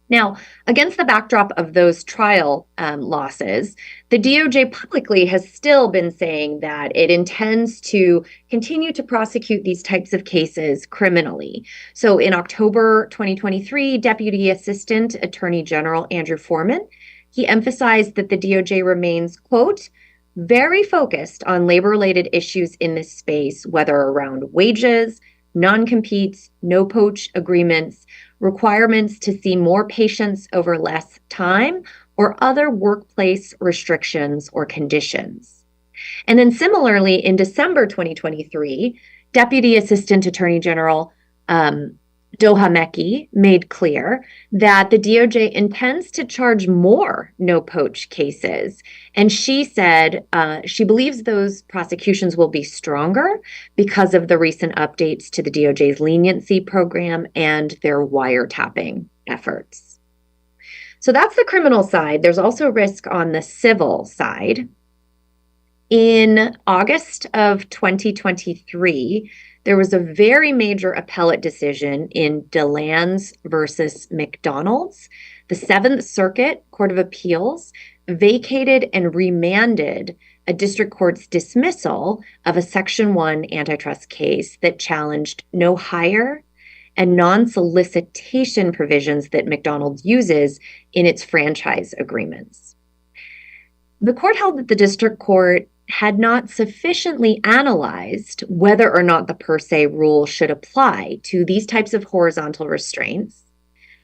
Now, against the backdrop of those trial losses, the DOJ publicly has still been saying that it intends to continue to prosecute these types of cases criminally. So in October 2023, Deputy Assistant Attorney General Andrew Foreman, he emphasized that the DOJ remains, quote, very focused on labor-related issues in this space, whether around wages, non-competes, no-poach agreements, requirements to see more patients over less time, or other workplace restrictions or conditions. And then similarly, in December 2023, Deputy Assistant Attorney General Doha Meki made clear that the DOJ intends to charge more no-poach cases. And she said she believes those prosecutions will be stronger because of the recent updates to the DOJ's leniency program and their wiretapping efforts. So that's the criminal side. There's also risk on the civil side. In August of 2023, there was a very major appellate decision in DeLange versus McDonald's. The Seventh Circuit Court of Appeals vacated and remanded a district court's dismissal of a Section 1 antitrust case that challenged no hire and non-solicitation provisions that McDonald's uses in its franchise agreements. The court held that the district court had not sufficiently analyzed whether or not the per se rule should apply to these types of horizontal restraints,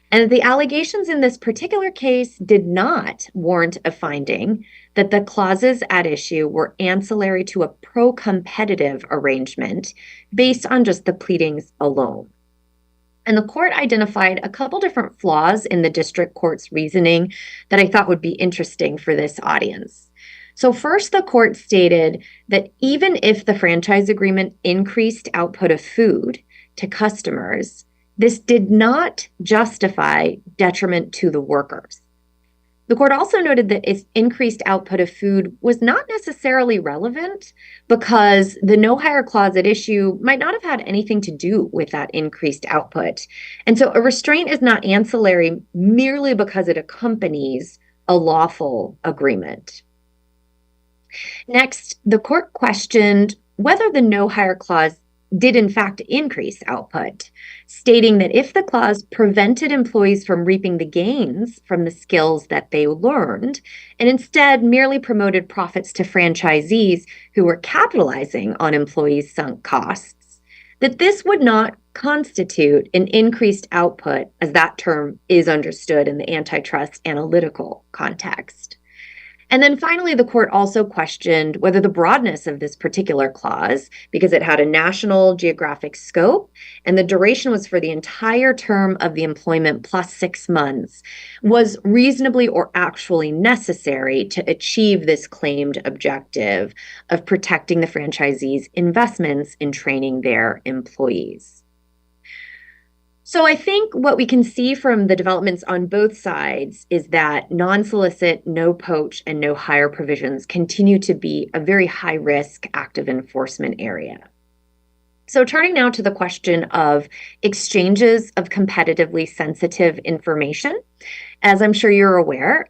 and the allegations in this particular case did not warrant a finding that the clauses at issue were ancillary to a pro-competitive arrangement based on just the pleadings alone. And the court identified a couple different flaws in the district court's reasoning that I thought would be interesting for this audience. So first, the court stated that even if the franchise agreement increased output of food to customers, this did not justify detriment to the workers. The court also noted that its increased output of food was not necessarily relevant because the no hire clause at issue might not have had anything to do with that increased output. And so a restraint is not ancillary merely because it accompanies a lawful agreement. Next, the court questioned whether the no hire clause did in fact increase output, stating that if the clause prevented employees from reaping the gains from the skills that they learned, and instead merely promoted profits to franchisees who were capitalizing on employees' sunk costs, that this would not constitute an increased output as that term is understood in the antitrust analytical context. And then finally, the court also questioned whether the broadness of this particular clause, because it had a national geographic scope and the duration was for the entire term of the employment plus 6 months, was reasonably or actually necessary to achieve this claimed objective of protecting the franchisees' investments in training their employees. So I think what we can see from the developments on both sides is that non-solicit, no poach, and no hire provisions continue to be a very high-risk active enforcement area. So turning now to the question of exchanges of competitively sensitive information, as I'm sure you're aware,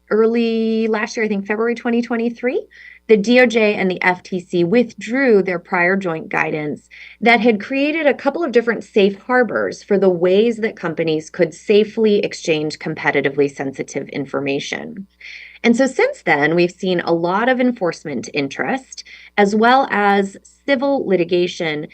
early last year, I think February 2023, the DOJ and the FTC withdrew their prior joint guidance that had created a couple of different safe harbors for the ways that companies could safely exchange competitively sensitive information. And so since then, we've seen a lot of enforcement interest, as well as civil litigation,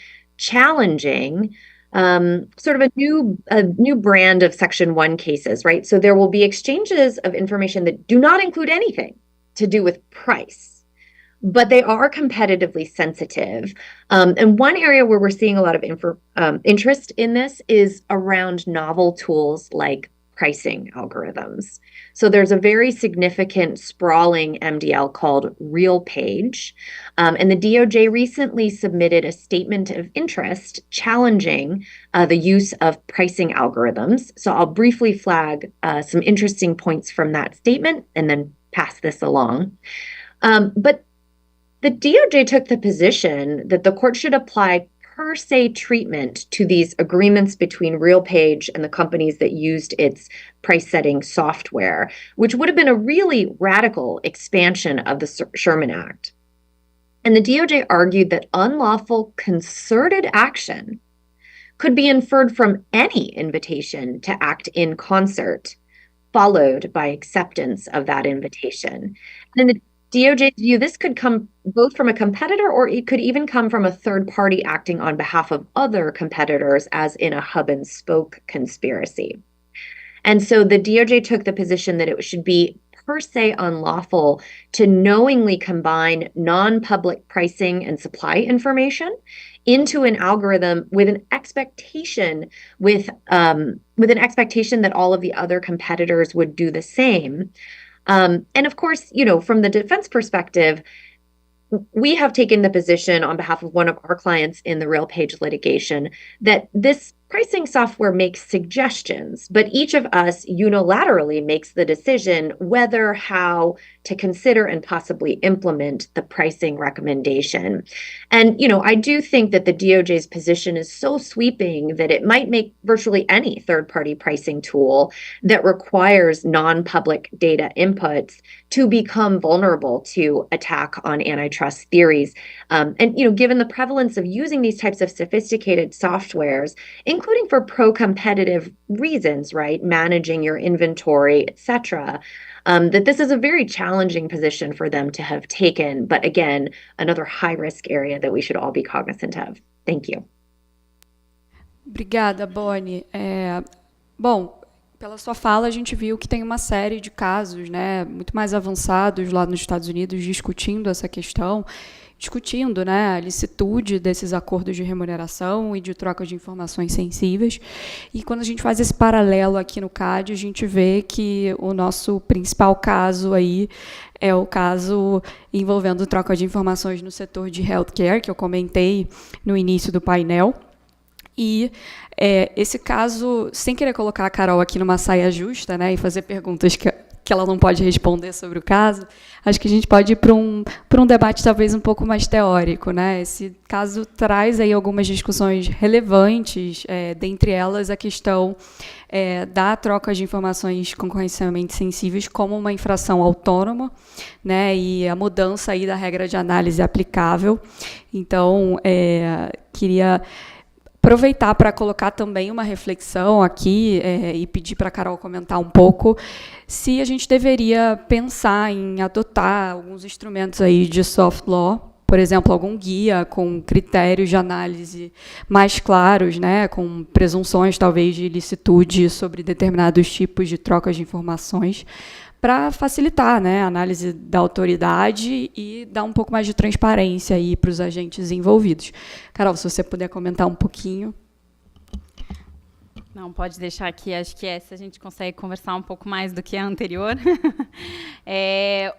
challenging sort of a new brand of Section 1 cases, right? So there will be exchanges of information that do not include anything to do with price, but they are competitively sensitive. And one area where we're seeing a lot of interest in this is around novel tools like pricing algorithms. So there's a very significant sprawling MDL called RealPage, and the DOJ recently submitted a statement of interest challenging the use of pricing algorithms. So I'll briefly flag some interesting points from that statement and then pass this along. But the DOJ took the position that the court should apply per se treatment to these agreements between RealPage and the companies that used its price setting software, which would have been a really radical expansion of the Sherman Act. And the DOJ argued that unlawful concerted action could be inferred from any invitation to act in concert, followed by acceptance of that invitation. And in the DOJ's view, this could come both from a competitor, or it could even come from a third party acting on behalf of other competitors, as in a hub and spoke conspiracy. And so the DOJ took the position that it should be per se unlawful to knowingly combine non-public pricing and supply information into an algorithm with an expectation that all of the other competitors would do the same. And of course, from the defense perspective, we have taken the position on behalf of one of our clients in the RealPage litigation that this pricing software makes suggestions, but each of us unilaterally makes the decision whether, how to consider and possibly implement the pricing recommendation. And, I do think that the DOJ's position is so sweeping that it might make virtually any third-party pricing tool that requires non-public data inputs to become vulnerable to attack on antitrust theories. And, given the prevalence of using these types of sophisticated softwares, including for pro-competitive reasons, right? Managing your inventory, et cetera, that this is a very challenging position for them to have taken. But again, another high-risk area that we should all be cognizant of. Thank you. Obrigada, Bonnie. Bom, pela sua fala, a gente viu que tem uma série de casos, né, muito mais avançados lá nos Estados Unidos discutindo essa questão, a licitude desses acordos de remuneração e de troca de informações sensíveis. E quando a gente faz esse paralelo aqui no CAD, a gente vê que o nosso principal caso aí é o caso envolvendo troca de informações no setor de healthcare, que eu comentei no início do painel. E esse caso, sem querer colocar a Carol aqui numa saia justa, né, e fazer perguntas que ela não pode responder sobre o caso, acho que a gente pode ir para um debate talvez um pouco mais teórico, né? Esse caso traz aí algumas discussões relevantes, dentre elas a questão da troca de informações concorrencialmente sensíveis como uma infração autônoma, né? E a mudança aí da regra de análise aplicável. Então, queria aproveitar para colocar também uma reflexão aqui e pedir para a Carol comentar um pouco se a gente deveria pensar em adotar alguns instrumentos aí de soft law, por exemplo, algum guia com critérios de análise mais claros, né, com presunções talvez de ilicitude sobre determinados tipos de trocas de informações, para facilitar, né, a análise da autoridade e dar um pouco mais de transparência aí para os agentes envolvidos. Carol, se você puder comentar um pouquinho. Não, pode deixar aqui, acho que essa a gente consegue conversar um pouco mais do que a anterior.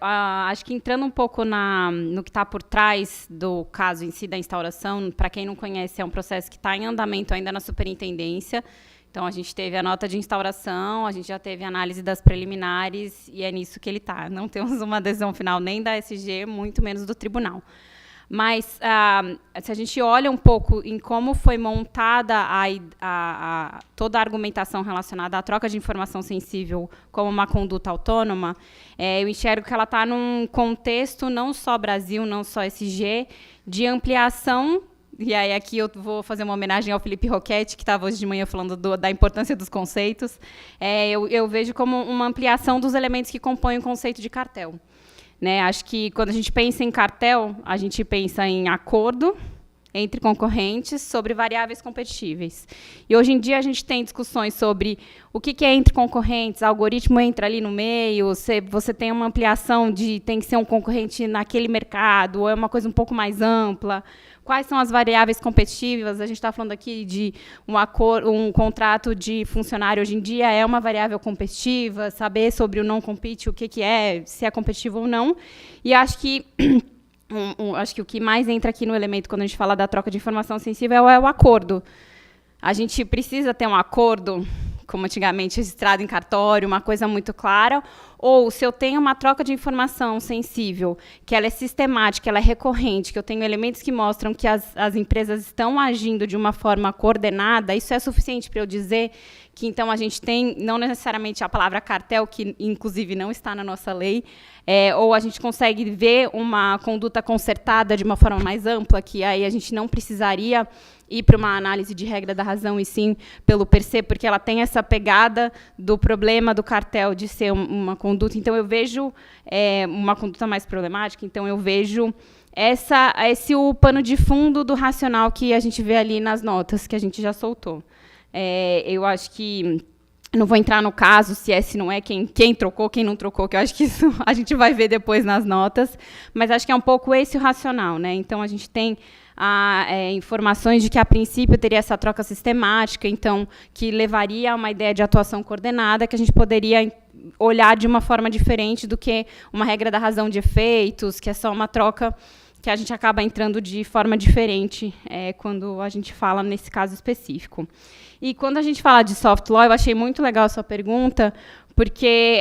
Acho que entrando um pouco no que está por trás do caso em si da instauração, para quem não conhece, é um processo que está em andamento ainda na superintendência. Então, a gente teve a nota de instauração, a gente já teve a análise das preliminares, e é nisso que ele está. Não temos uma decisão final nem da SG, muito menos do tribunal. Mas, se a gente olha um pouco em como foi montada toda a argumentação relacionada à troca de informação sensível como uma conduta autônoma, eu enxergo que ela está num contexto, não só Brasil, não só SG, de ampliação. E aí aqui eu vou fazer uma homenagem ao Felipe Roquette, que estava hoje de manhã falando da importância dos conceitos. Eu vejo como uma ampliação dos elementos que compõem o conceito de cartel. Né? Acho que quando a gente pensa em cartel, a gente pensa em acordo, entre concorrentes sobre variáveis competíveis. E hoje em dia a gente tem discussões sobre o que é entre concorrentes, o algoritmo entra ali no meio, você tem uma ampliação de tem que ser um concorrente naquele mercado, ou é uma coisa um pouco mais ampla. Quais são as variáveis competitivas? A gente está falando aqui de um contrato de funcionário hoje em dia é uma variável competitiva, saber sobre o não compete, o que é, se é competitivo ou não. E acho que acho que o que mais entra aqui no elemento quando a gente fala da troca de informação sensível é o acordo. A gente precisa ter um acordo, como antigamente registrado em cartório, uma coisa muito clara, ou se eu tenho uma troca de informação sensível, que ela é sistemática, ela é recorrente, que eu tenho elementos que mostram que as empresas estão agindo de uma forma coordenada, isso é suficiente para eu dizer que, então, a gente tem, não necessariamente a palavra cartel, que, inclusive, não está na nossa lei, ou a gente consegue ver uma conduta concertada de uma forma mais ampla, que aí a gente não precisaria ir para uma análise de regra da razão, e sim pelo per se, porque ela tem essa pegada do problema do cartel de ser uma conduta. Então, eu vejo uma conduta mais problemática, então eu vejo esse o pano de fundo do racional que a gente vê ali nas notas, que a gente já soltou. Eu acho que não vou entrar no caso, se não é, quem trocou, quem não trocou, que eu acho que isso a gente vai ver depois nas notas, mas acho que é um pouco esse o racional, né? Então, a gente tem informações de que, a princípio, teria essa troca sistemática, então, que levaria a uma ideia de atuação coordenada, que a gente poderia olhar de uma forma diferente do que uma regra da razão de efeitos, que é só uma troca que a gente acaba entrando de forma diferente quando a gente fala nesse caso específico. E quando a gente fala de soft law, eu achei muito legal a sua pergunta, porque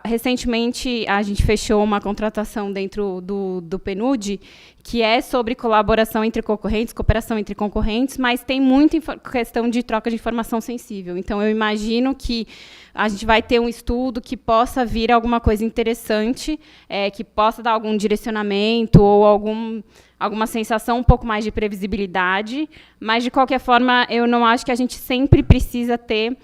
recentemente a gente fechou uma contratação dentro do PNUD, que é sobre colaboração entre concorrentes, cooperação entre concorrentes, mas tem muita questão de troca de informação sensível. Então, eu imagino que a gente vai ter um estudo que possa vir alguma coisa interessante, que possa dar algum direcionamento ou alguma sensação um pouco mais de previsibilidade, mas, de qualquer forma, eu não acho que a gente sempre precisa ter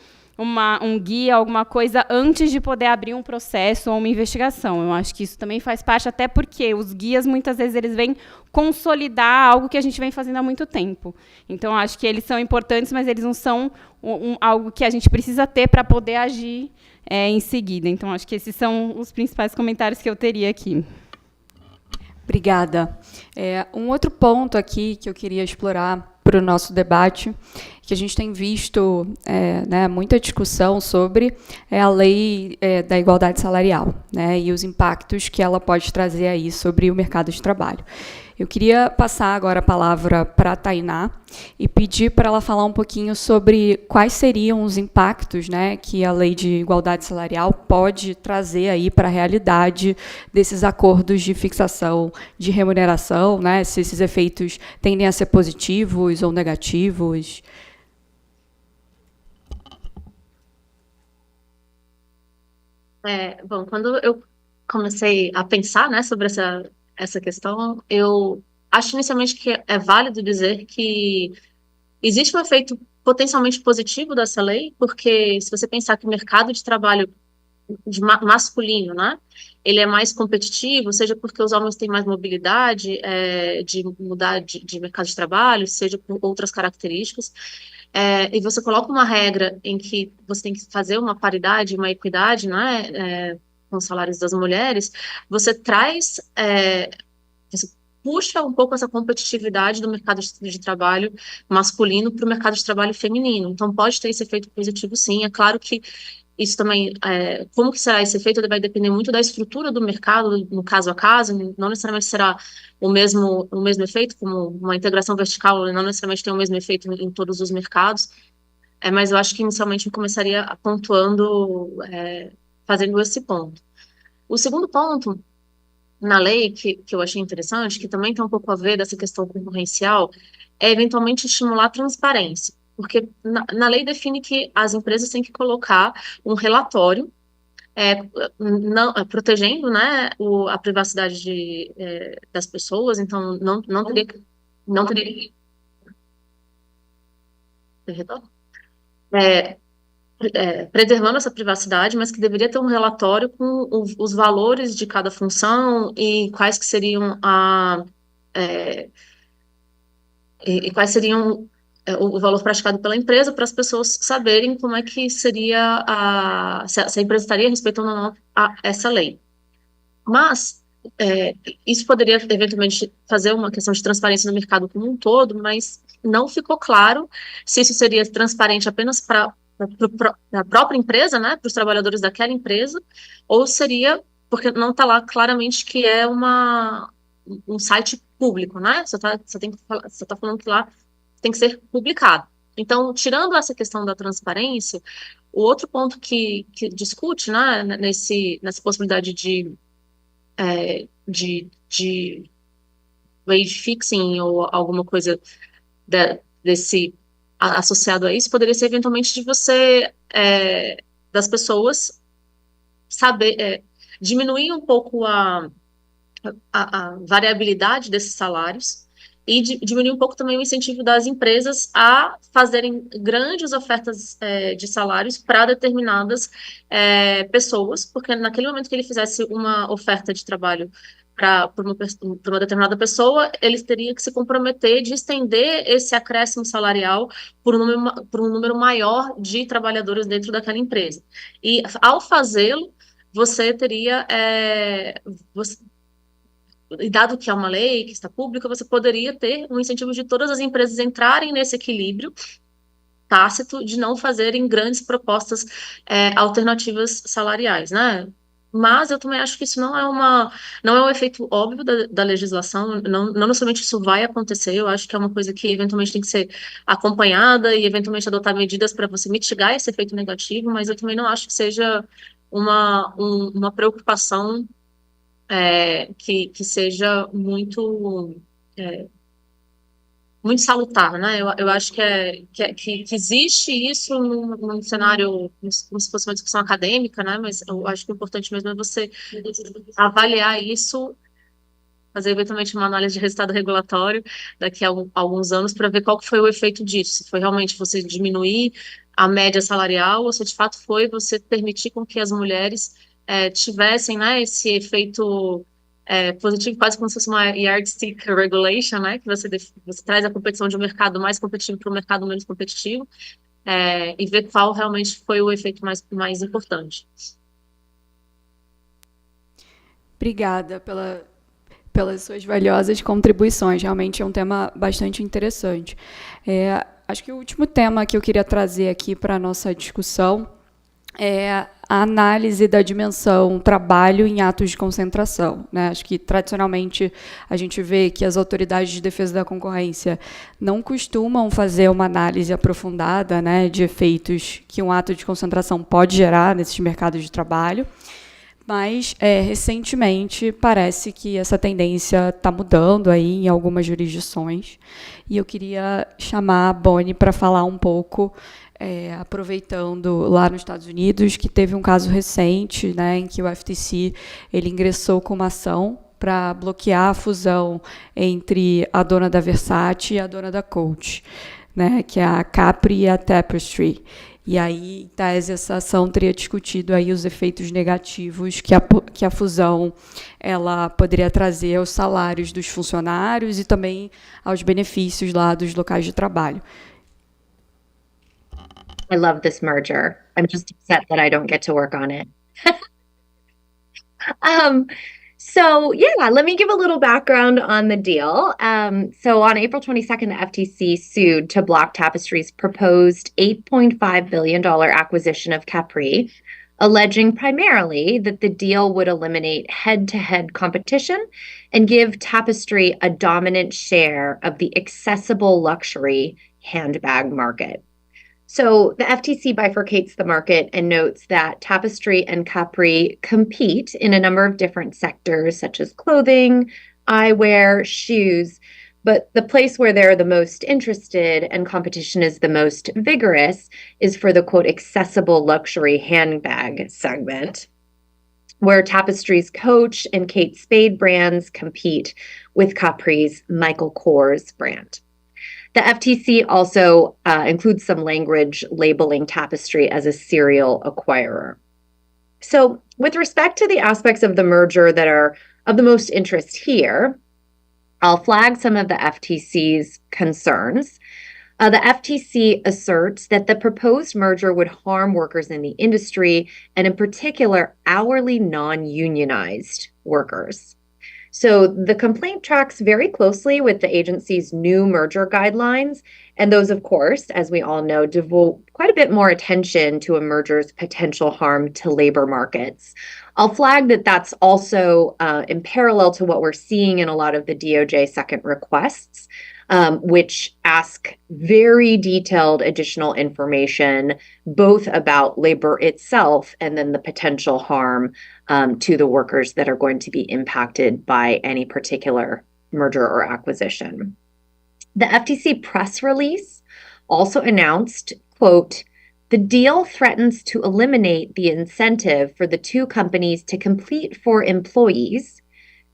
um guia, alguma coisa, antes de poder abrir um processo ou uma investigação. Eu acho que isso também faz parte, até porque os guias, muitas vezes, eles vêm consolidar algo que a gente vem fazendo há muito tempo. Então, acho que eles são importantes, mas eles não são algo que a gente precisa ter para poder agir em seguida. Então, acho que esses são os principais comentários que eu teria aqui. Obrigada. Um outro ponto aqui que eu queria explorar para o nosso debate, que a gente tem visto muita discussão sobre a lei da igualdade salarial, né, e os impactos que ela pode trazer aí sobre o mercado de trabalho. Eu queria passar agora a palavra para a Tainá e pedir para ela falar um pouquinho sobre quais seriam os impactos, né, que a lei de igualdade salarial pode trazer aí para a realidade desses acordos de fixação de remuneração, né, se esses efeitos tendem a ser positivos ou negativos. Bom, quando eu comecei a pensar, né, sobre essa questão, eu acho inicialmente que é válido dizer que existe um efeito potencialmente positivo dessa lei, porque se você pensar que o mercado de trabalho masculino, né, ele é mais competitivo, seja porque os homens têm mais mobilidade de mudar de mercado de trabalho, seja por outras características, e você coloca uma regra em que você tem que fazer uma paridade, uma equidade, né, com os salários das mulheres, você traz, você puxa um pouco essa competitividade do mercado de trabalho masculino para o mercado de trabalho feminino. Então, pode ter esse efeito positivo, sim. É claro que isso também, como que será esse efeito, vai depender muito da estrutura do mercado, no caso a caso, não necessariamente será o mesmo efeito, como uma integração vertical, não necessariamente tem o mesmo efeito em todos os mercados, mas eu acho que inicialmente eu começaria pontuando, fazendo esse ponto. O segundo ponto, na lei, que eu achei interessante, que também tem um pouco a ver dessa questão concorrencial, é eventualmente estimular a transparência. Porque na lei define que as empresas têm que colocar um relatório protegendo, né, a privacidade das pessoas, então não teria retorno? Preservando essa privacidade, mas que deveria ter um relatório com os valores de cada função e quais que seriam e quais seriam o valor praticado pela empresa para as pessoas saberem como é que seria se a empresa estaria respeitando ou não essa lei. Mas isso poderia eventualmente fazer uma questão de transparência no mercado como um todo, mas não ficou claro se isso seria transparente apenas para a própria empresa, né, para os trabalhadores daquela empresa, ou seria, porque não está lá claramente que é um site público, né? Você tá falando que lá tem que ser publicado. Então, tirando essa questão da transparência, o outro ponto que discute, né, nessa possibilidade de wage fixing ou alguma coisa desse associado a isso, poderia ser eventualmente de você, das pessoas, saber, diminuir um pouco a variabilidade desses salários e diminuir um pouco também o incentivo das empresas a fazerem grandes ofertas de salários para determinadas pessoas, porque naquele momento que ele fizesse uma oferta de trabalho para uma determinada pessoa, eles teriam que se comprometer de estender esse acréscimo salarial por um número maior de trabalhadores dentro daquela empresa. E ao fazê-lo, você teria, e dado que é uma lei que está pública, você poderia ter um incentivo de todas as empresas entrarem nesse equilíbrio tácito de não fazerem grandes propostas alternativas salariais, né? Mas eu também acho que isso não é um efeito óbvio da legislação, não necessariamente isso vai acontecer, eu acho que é uma coisa que eventualmente tem que ser acompanhada e eventualmente adotar medidas para você mitigar esse efeito negativo, mas eu também não acho que seja uma preocupação que seja muito salutar, né? Eu acho que existe isso num cenário, como se fosse uma discussão acadêmica, né? Mas eu acho que o importante mesmo é você avaliar isso, fazer eventualmente uma análise de resultado regulatório daqui a alguns anos para ver qual que foi o efeito disso. Se foi realmente você diminuir a média salarial ou se de fato foi você permitir com que as mulheres tivessem, né, esse efeito positivo, quase como se fosse uma yardstick regulation, né, que você traz a competição de um mercado mais competitivo para um mercado menos competitivo, e ver qual realmente foi o efeito mais importante. Obrigada pelas suas valiosas contribuições. Realmente é um tema bastante interessante. Acho que o último tema que eu queria trazer aqui para a nossa discussão é a análise da dimensão trabalho em atos de concentração, né? Acho que, tradicionalmente, a gente vê que as autoridades de defesa da concorrência não costumam fazer uma análise aprofundada, né, de efeitos que um ato de concentração pode gerar nesses mercados de trabalho, mas, recentemente, parece que essa tendência está mudando aí em algumas jurisdições, e eu queria chamar a Bonnie para falar um pouco, aproveitando lá nos Estados Unidos, que teve um caso recente, né, em que o FTC ele ingressou com uma ação para bloquear a fusão entre a dona da Versace e a dona da Coach, né, que é a Capri e a Tapestry. E aí, em tese, essa ação teria discutido aí os efeitos negativos que a fusão ela poderia trazer aos salários dos funcionários e também aos benefícios lá dos locais de trabalho. I love this merger. I'm just upset that I don't get to work on it. So yeah, let me give a little background on the deal. So on April 22nd, the FTC sued to block Tapestry's proposed $8.5 billion acquisition of Capri, alleging primarily that the deal would eliminate head-to-head competition and give Tapestry a dominant share of the accessible luxury handbag market. So the FTC bifurcates the market and notes that Tapestry and Capri compete in a number of different sectors, such as clothing, eyewear, shoes. But the place where they're the most interested and competition is the most vigorous is for the, quote, accessible luxury handbag segment, where Tapestry's Coach and Kate Spade brands compete with Capri's Michael Kors brand. The FTC also includes some language labeling Tapestry as a serial acquirer. So with respect to the aspects of the merger that are of the most interest here, I'll flag some of the FTC's concerns. The FTC asserts that the proposed merger would harm workers in the industry, and in particular, hourly non-unionized workers. So the complaint tracks very closely with the agency's new merger guidelines, and those, of course, as we all know, devote quite a bit more attention to a merger's potential harm to labor markets. I'll flag that that's also in parallel to what we're seeing in a lot of the DOJ second requests, which ask very detailed additional information, both about labor itself and then the potential harm to the workers that are going to be impacted by any particular merger or acquisition. The FTC press release also announced, quote, "The deal threatens to eliminate the incentive for the two companies to compete for employees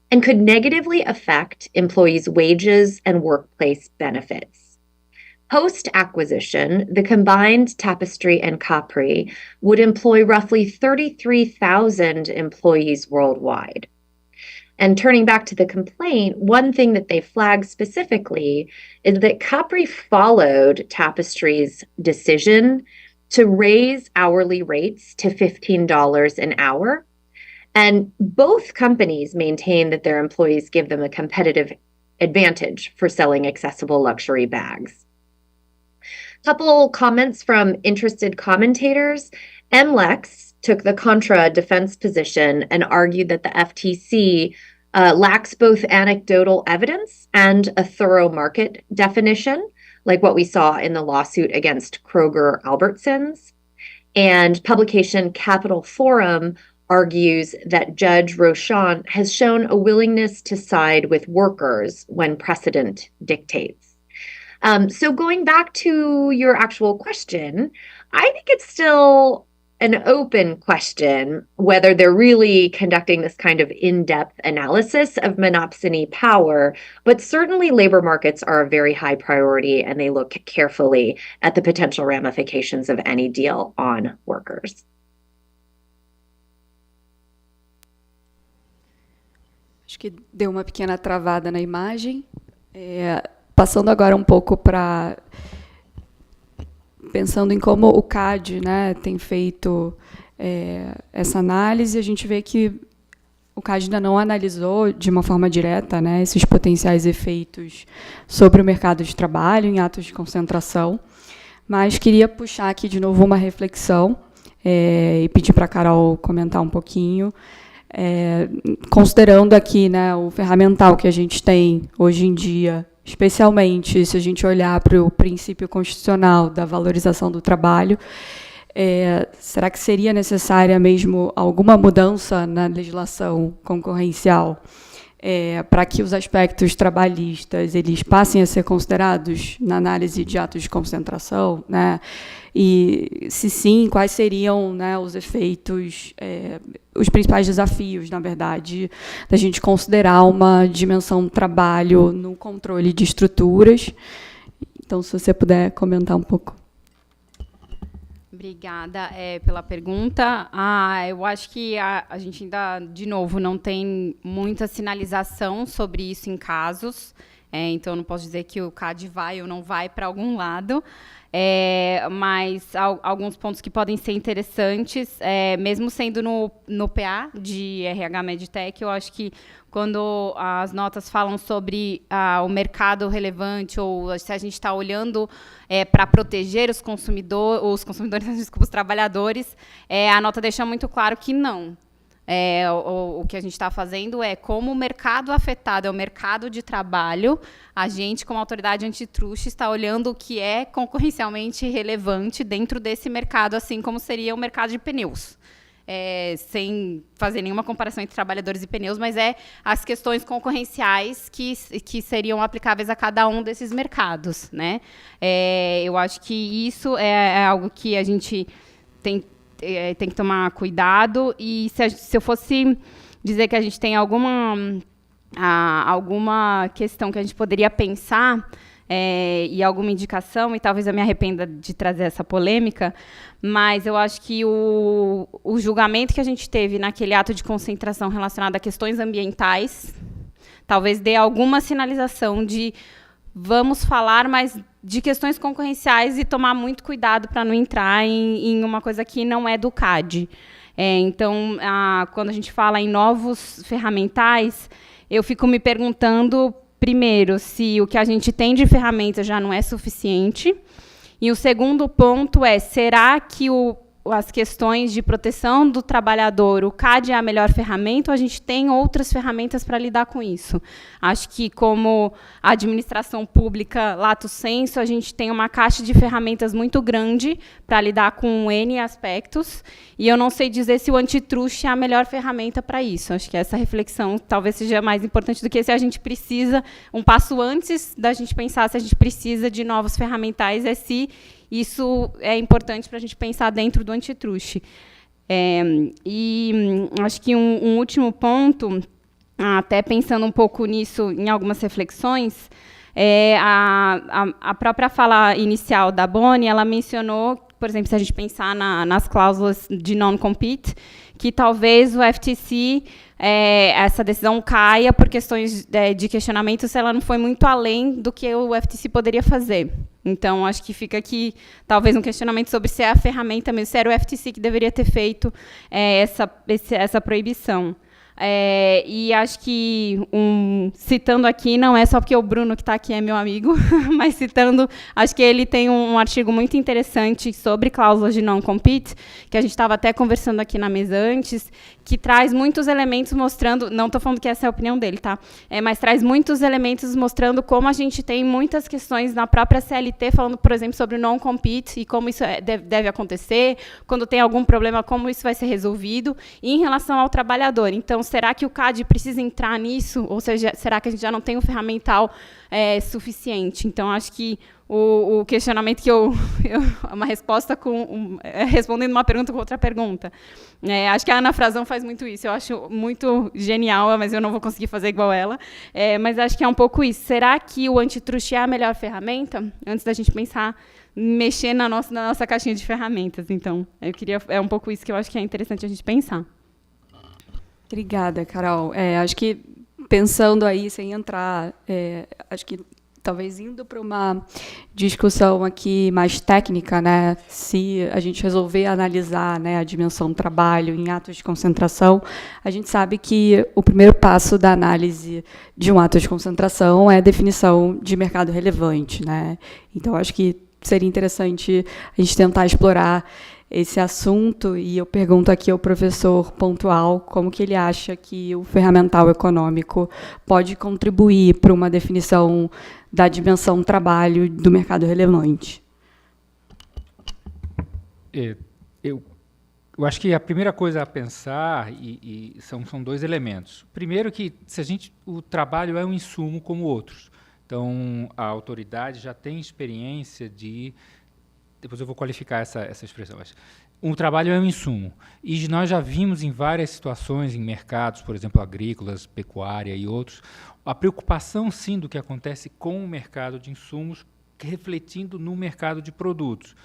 and could negatively affect employees' wages and workplace benefits. Post-acquisition, the combined Tapestry and Capri would employ roughly 33,000 employees worldwide." And turning back to the complaint, one thing that they flagged specifically is that Capri followed Tapestry's decision to raise hourly rates to $15 an hour. And both companies maintain that their employees give them a competitive advantage for selling accessible luxury bags. Couple comments from interested commentators. MLEX took the contra defense position and argued that the FTC lacks both anecdotal evidence and a thorough market definition, like what we saw in the lawsuit against Kroger Albertsons. And publication Capital Forum argues that Judge Rochon has shown a willingness to side with workers when precedent dictates. So going back to your actual question, I think it's still an open question whether they're really conducting this kind of in-depth analysis of monopsony power, but certainly labor markets are a very high priority and they look carefully at the potential ramifications of any deal on workers. Acho que deu uma pequena travada na imagem. Passando agora um pouco para... Pensando em como o CAD, né, tem feito essa análise, a gente vê que o CAD ainda não analisou de uma forma direta, né, esses potenciais efeitos sobre o mercado de trabalho em atos de concentração, mas queria puxar aqui de novo uma reflexão e pedir para a Carol comentar um pouquinho, considerando aqui, né, o ferramental que a gente tem hoje em dia, especialmente se a gente olhar para o princípio constitucional da valorização do trabalho, será que seria necessária mesmo alguma mudança na legislação concorrencial para que os aspectos trabalhistas eles passem a ser considerados na análise de atos de concentração, né? E, se sim, quais seriam, né, os efeitos, os principais desafios, na verdade, da gente considerar uma dimensão do trabalho no controle de estruturas. Então, se você puder comentar um pouco. Obrigada pela pergunta. Eu acho que a gente ainda, de novo, não tem muita sinalização sobre isso em casos. Então, não posso dizer que o CAD vai ou não vai para algum lado. Mas alguns pontos que podem ser interessantes, mesmo sendo no PA de RH Medtech, eu acho que quando as notas falam sobre o mercado relevante, ou se a gente está olhando para proteger os consumidores, desculpa, os trabalhadores, a nota deixa muito claro que não. O que a gente está fazendo como o mercado afetado é o mercado de trabalho, a gente, como autoridade antitruste, está olhando o que é concorrencialmente relevante dentro desse mercado, assim como seria o mercado de pneus. Sem fazer nenhuma comparação entre trabalhadores e pneus, mas as questões concorrenciais que seriam aplicáveis a cada um desses mercados, né? Eu acho que isso é algo que a gente tem que tomar cuidado, e se eu fosse dizer que a gente tem alguma questão que a gente poderia pensar, e alguma indicação, e talvez eu me arrependa de trazer essa polêmica, mas eu acho que o julgamento que a gente teve naquele ato de concentração relacionado a questões ambientais talvez dê alguma sinalização de vamos falar mais de questões concorrenciais e tomar muito cuidado para não entrar em uma coisa que não é do CAD. Então, quando a gente fala em novos ferramentais, eu fico me perguntando, primeiro, se o que a gente tem de ferramenta já não é suficiente. E o segundo ponto é, será que as questões de proteção do trabalhador, o CAD é a melhor ferramenta ou a gente tem outras ferramentas para lidar com isso? Acho que, como a administração pública, lato sensu, a gente tem uma caixa de ferramentas muito grande para lidar com N aspectos, e eu não sei dizer se o antitruste é a melhor ferramenta para isso. Acho que essa reflexão talvez seja mais importante do que se a gente precisa, um passo antes da gente pensar se a gente precisa de novos ferramentais, é se isso é importante para a gente pensar dentro do antitruste. E acho que um último ponto, até pensando um pouco nisso em algumas reflexões, a própria fala inicial da Bonnie, ela mencionou, por exemplo, se a gente pensar nas cláusulas de non-compete, que talvez o FTC, essa decisão caia por questões de questionamento se ela não foi muito além do que o FTC poderia fazer. Então, acho que fica aqui, talvez, um questionamento sobre se é a ferramenta mesmo, se era o FTC que deveria ter feito essa proibição. E acho que, citando aqui, não é só porque o Bruno, que está aqui, é meu amigo, mas citando, acho que ele tem um artigo muito interessante sobre cláusulas de non-compete, que a gente estava até conversando aqui na mesa antes, que traz muitos elementos mostrando, não estou falando que essa é a opinião dele, tá? Mas traz muitos elementos mostrando como a gente tem muitas questões na própria CLT, falando, por exemplo, sobre non-compete e como isso deve acontecer, quando tem algum problema, como isso vai ser resolvido, e em relação ao trabalhador. Então, será que o CAD precisa entrar nisso? Ou seja, será que a gente já não tem um ferramental suficiente? Então, acho que o questionamento que uma resposta respondendo uma pergunta com outra pergunta. Acho que a Ana Frazão faz muito isso. Eu acho muito genial, mas eu não vou conseguir fazer igual ela. Mas acho que é um pouco isso. Será que o antitruste é a melhor ferramenta? Antes da gente pensar mexer na nossa caixinha de ferramentas. Então, é um pouco isso que eu acho que é interessante a gente pensar. Obrigada, Carol. Acho que, pensando aí, sem entrar, acho que talvez indo para uma discussão aqui mais técnica, né, se a gente resolver analisar, né, a dimensão do trabalho em atos de concentração, a gente sabe que o primeiro passo da análise de um ato de concentração é a definição de mercado relevante, né? Então, acho que seria interessante a gente tentar explorar esse assunto, e eu pergunto aqui ao professor Pontual como que ele acha que o ferramental econômico pode contribuir para uma definição da dimensão trabalho do mercado relevante. Eu acho que a primeira coisa a pensar são dois elementos. Primeiro, que o trabalho é um insumo como outros. Então, a autoridade já tem experiência de... Depois eu vou qualificar essa expressão. O trabalho é um insumo. E nós já vimos em várias situações, em mercados, por exemplo, agrícolas, pecuária e outros, a preocupação, sim, do que acontece com o mercado de insumos, refletindo no mercado de produtos.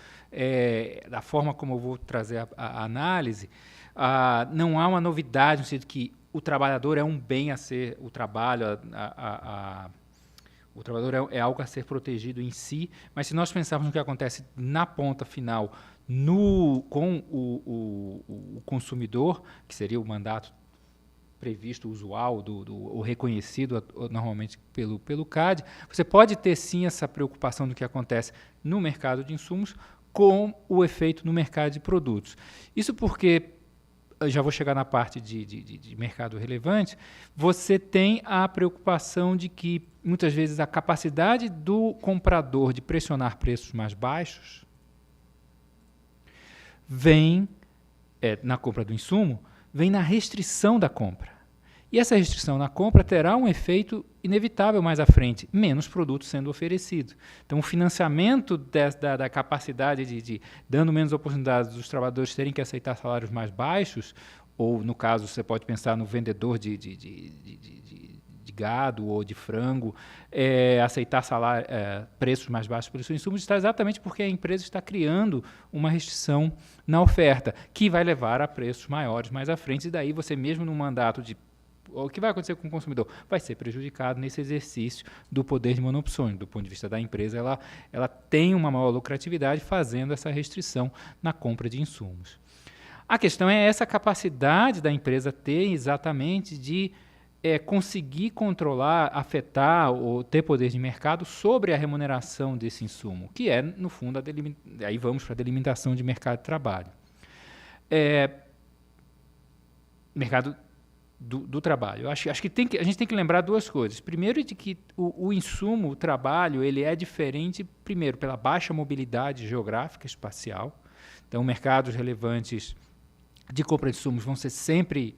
Da forma como eu vou trazer a análise, não há uma novidade no sentido que o trabalhador é um bem a ser, o trabalho, o trabalhador é algo a ser protegido em si, mas se nós pensarmos no que acontece na ponta final com o consumidor, que seria o mandato previsto, usual, ou reconhecido normalmente pelo CAD, você pode ter sim essa preocupação do que acontece no mercado de insumos com o efeito no mercado de produtos. Isso porque, já vou chegar na parte de mercado relevante, você tem a preocupação de que, muitas vezes, a capacidade do comprador de pressionar preços mais baixos vem, na compra do insumo, vem na restrição da compra. E essa restrição na compra terá um efeito inevitável mais à frente, menos produtos sendo oferecidos. Então, o financiamento da capacidade dando menos oportunidades dos trabalhadores terem que aceitar salários mais baixos, ou, no caso, você pode pensar no vendedor de gado ou de frango, aceitar preços mais baixos pelos seus insumos, está exatamente porque a empresa está criando uma restrição na oferta, que vai levar a preços maiores mais à frente, e daí você mesmo no mandato de O que vai acontecer com o consumidor? Vai ser prejudicado nesse exercício do poder de monopsônio. Do ponto de vista da empresa, ela tem uma maior lucratividade fazendo essa restrição na compra de insumos. A questão é essa capacidade da empresa ter exatamente de conseguir controlar, afetar ou ter poder de mercado sobre a remuneração desse insumo, que é, no fundo, aí vamos para a delimitação de mercado de trabalho. Mercado do trabalho. Acho que a gente tem que lembrar duas coisas. Primeiro, de que o insumo, o trabalho, ele é diferente, primeiro, pela baixa mobilidade geográfica espacial. Então, mercados relevantes de compra de insumos vão ser sempre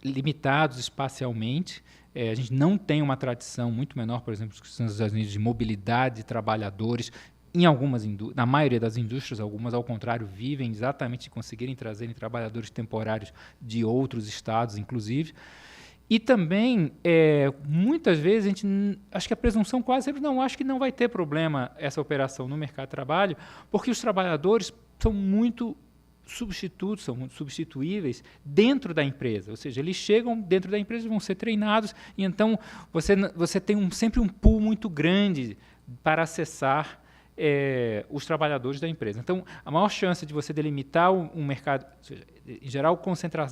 limitados espacialmente. A gente não tem uma tradição muito menor, por exemplo, nos Estados Unidos, de mobilidade de trabalhadores. Na maioria das indústrias, algumas, ao contrário, vivem exatamente de conseguirem trazerem trabalhadores temporários de outros estados, inclusive. E também, muitas vezes, acho que a presunção quase sempre acho que não vai ter problema essa operação no mercado de trabalho, porque os trabalhadores são muito substituíveis dentro da empresa, ou seja, eles chegam dentro da empresa, vão ser treinados, e então você tem sempre um pool muito grande para acessar os trabalhadores da empresa. Então, a maior chance de você delimitar um mercado, ou seja, em geral,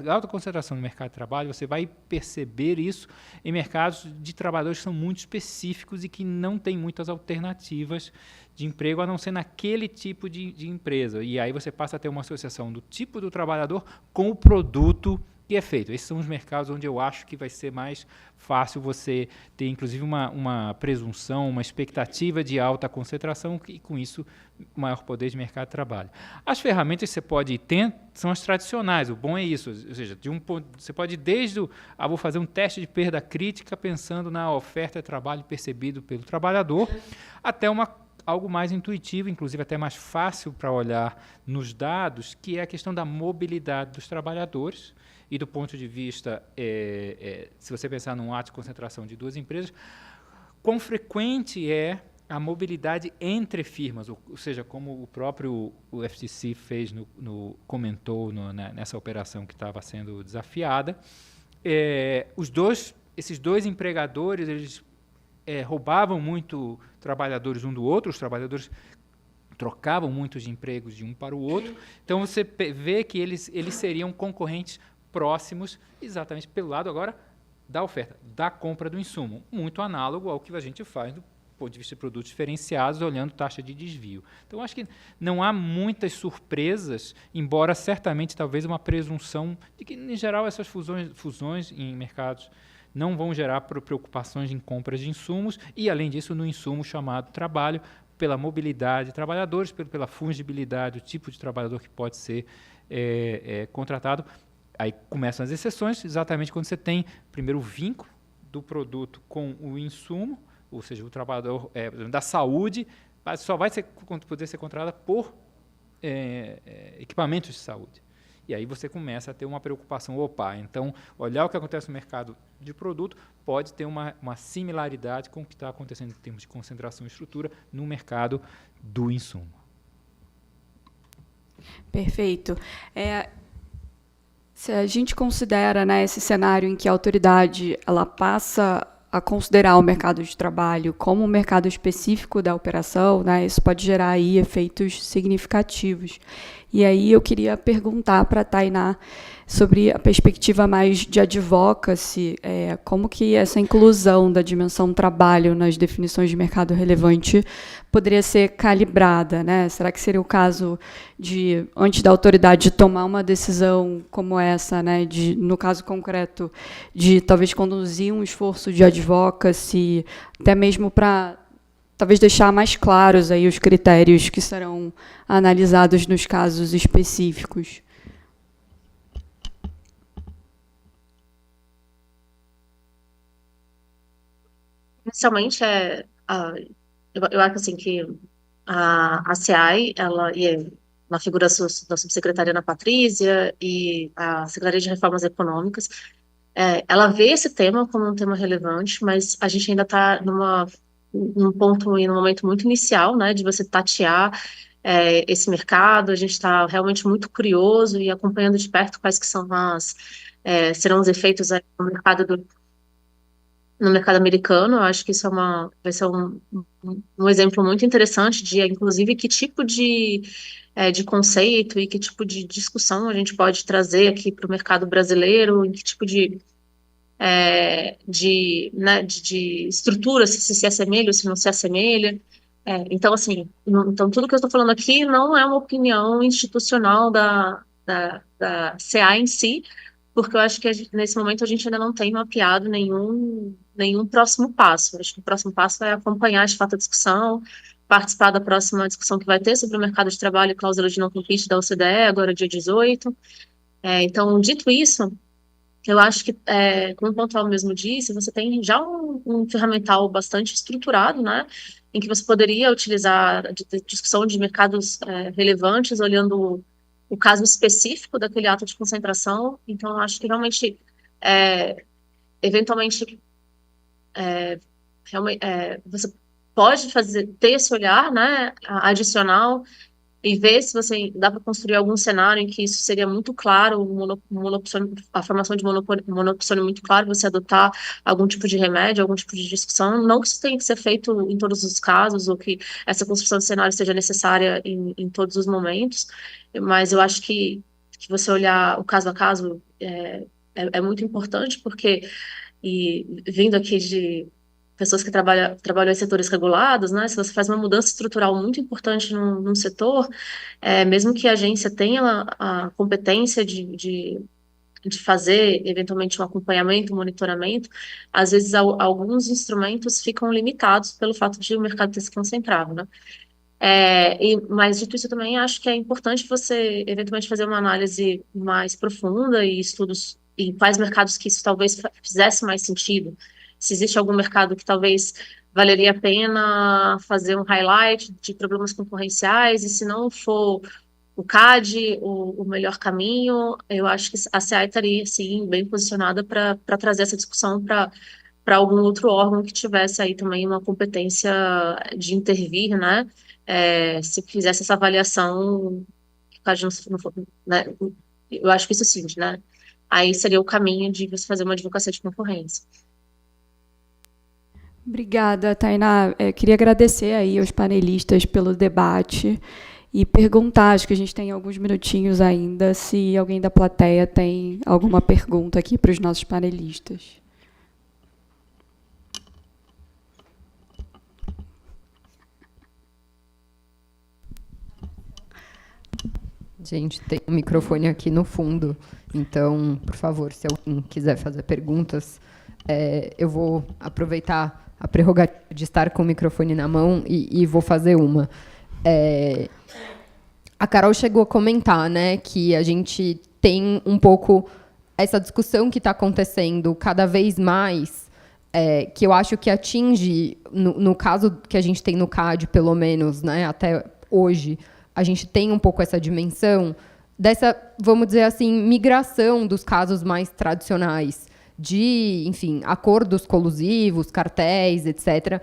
alta concentração no mercado de trabalho, você vai perceber isso em mercados de trabalhadores que são muito específicos e que não têm muitas alternativas de emprego, a não ser naquele tipo de empresa. E aí você passa a ter uma associação do tipo do trabalhador com o produto que é feito. Esses são os mercados onde eu acho que vai ser mais fácil você ter, inclusive, uma presunção, uma expectativa de alta concentração e, com isso, maior poder de mercado de trabalho. As ferramentas que você pode ter são as tradicionais. O bom é isso, ou seja, você pode ir desde vou fazer um teste de perda crítica pensando na oferta de trabalho percebido pelo trabalhador, até algo mais intuitivo, inclusive até mais fácil para olhar nos dados, que é a questão da mobilidade dos trabalhadores. E do ponto de vista, se você pensar num ato de concentração de duas empresas, quão frequente é a mobilidade entre firmas, ou seja, como o próprio FTC fez, comentou nessa operação que estava sendo desafiada, esses dois empregadores, eles roubavam muito trabalhadores um do outro, os trabalhadores trocavam muito de empregos de um para o outro, então você vê que eles seriam concorrentes próximos, exatamente pelo lado agora da oferta, da compra do insumo, muito análogo ao que a gente faz do ponto de vista de produtos diferenciados, olhando taxa de desvio. Então, acho que não há muitas surpresas, embora certamente talvez uma presunção de que, em geral, essas fusões em mercados não vão gerar preocupações em compras de insumos e, além disso, no insumo chamado trabalho, pela mobilidade de trabalhadores, pela fungibilidade, o tipo de trabalhador que pode ser contratado. Aí começam as exceções, exatamente quando você tem, primeiro, o vínculo do produto com o insumo, ou seja, o trabalhador da saúde, só vai poder ser contratado por equipamentos de saúde. E aí você começa a ter uma preocupação, então, olhar o que acontece no mercado de produto pode ter uma similaridade com o que está acontecendo em termos de concentração e estrutura no mercado do insumo. Perfeito. Se a gente considera, né, esse cenário em que a autoridade ela passa a considerar o mercado de trabalho como um mercado específico da operação, né, isso pode gerar aí efeitos significativos. E aí eu queria perguntar para a Tainá sobre a perspectiva mais de advocacy, como que essa inclusão da dimensão trabalho nas definições de mercado relevante poderia ser calibrada, né? Será que seria o caso de, antes da autoridade tomar uma decisão como essa, né, no caso concreto, de talvez conduzir um esforço de advocacy, até mesmo para talvez deixar mais claros aí os critérios que serão analisados nos casos específicos? Inicialmente, eu acho assim, que a CEAI, na figura da subsecretaria Ana Patrícia e a Secretaria de Reformas Econômicas, ela vê esse tema como um tema relevante, mas a gente ainda está num ponto e num momento muito inicial, né, de você tatear esse mercado. A gente está realmente muito curioso e acompanhando de perto quais que são serão os efeitos aí no mercado americano. Eu acho que isso vai ser um exemplo muito interessante de, inclusive, que tipo de conceito e que tipo de discussão a gente pode trazer aqui para o mercado brasileiro, em que tipo de estrutura, se assemelha ou se não se assemelha. Então, assim, então tudo que eu estou falando aqui não é uma opinião institucional da CA em si, porque eu acho que nesse momento a gente ainda não tem mapeado nenhum próximo passo. Eu acho que o próximo passo é acompanhar de fato a discussão, participar da próxima discussão que vai ter sobre o mercado de trabalho e cláusula de não compete da OCDE, agora dia 18. Então, dito isso, eu acho que, como o Pontual mesmo disse, você tem já um ferramental bastante estruturado, né, em que você poderia utilizar a discussão de mercados relevantes, olhando o caso específico daquele ato de concentração. Então, eu acho que realmente, eventualmente, você pode ter esse olhar, né, adicional, e ver se você dá para construir algum cenário em que isso seria muito claro, a formação de monopsônio muito claro, você adotar algum tipo de remédio, algum tipo de discussão. Não que isso tenha que ser feito em todos os casos, ou que essa construção de cenário seja necessária em todos os momentos, mas eu acho que você olhar o caso a caso é muito importante, porque, e vindo aqui de pessoas que trabalham em setores regulados, né? Se você faz uma mudança estrutural muito importante num setor, mesmo que a agência tenha a competência de fazer, eventualmente, um acompanhamento, um monitoramento, às vezes alguns instrumentos ficam limitados pelo fato de o mercado ter se concentrado, né? Mas, dito isso, eu também acho que é importante você, eventualmente, fazer uma análise mais profunda e estudos em quais mercados que isso talvez fizesse mais sentido. Se existe algum mercado que talvez valeria a pena fazer um highlight de problemas concorrenciais, e se não for o CAD o melhor caminho, eu acho que a CA estaria, sim, bem posicionada para trazer essa discussão para algum outro órgão que tivesse aí também uma competência de intervir, né? Se fizesse essa avaliação, caso não for, né? Eu acho que isso sim, né? Aí seria o caminho de você fazer uma advocacia de concorrência. Obrigada, Tainá. Queria agradecer aí aos panelistas pelo debate e perguntar, acho que a gente tem alguns minutinhos ainda, se alguém da plateia tem alguma pergunta aqui para os nossos panelistas. Gente, tem um microfone aqui no fundo, então, por favor, se alguém quiser fazer perguntas, eu vou aproveitar a prerrogativa de estar com o microfone na mão e vou fazer uma. A Carol chegou a comentar, né, que a gente tem um pouco essa discussão que está acontecendo cada vez mais, que eu acho que atinge, no caso que a gente tem no CAD, pelo menos, né, até hoje, a gente tem um pouco essa dimensão dessa, vamos dizer assim, migração dos casos mais tradicionais de, enfim, acordos colusivos, cartéis, etc.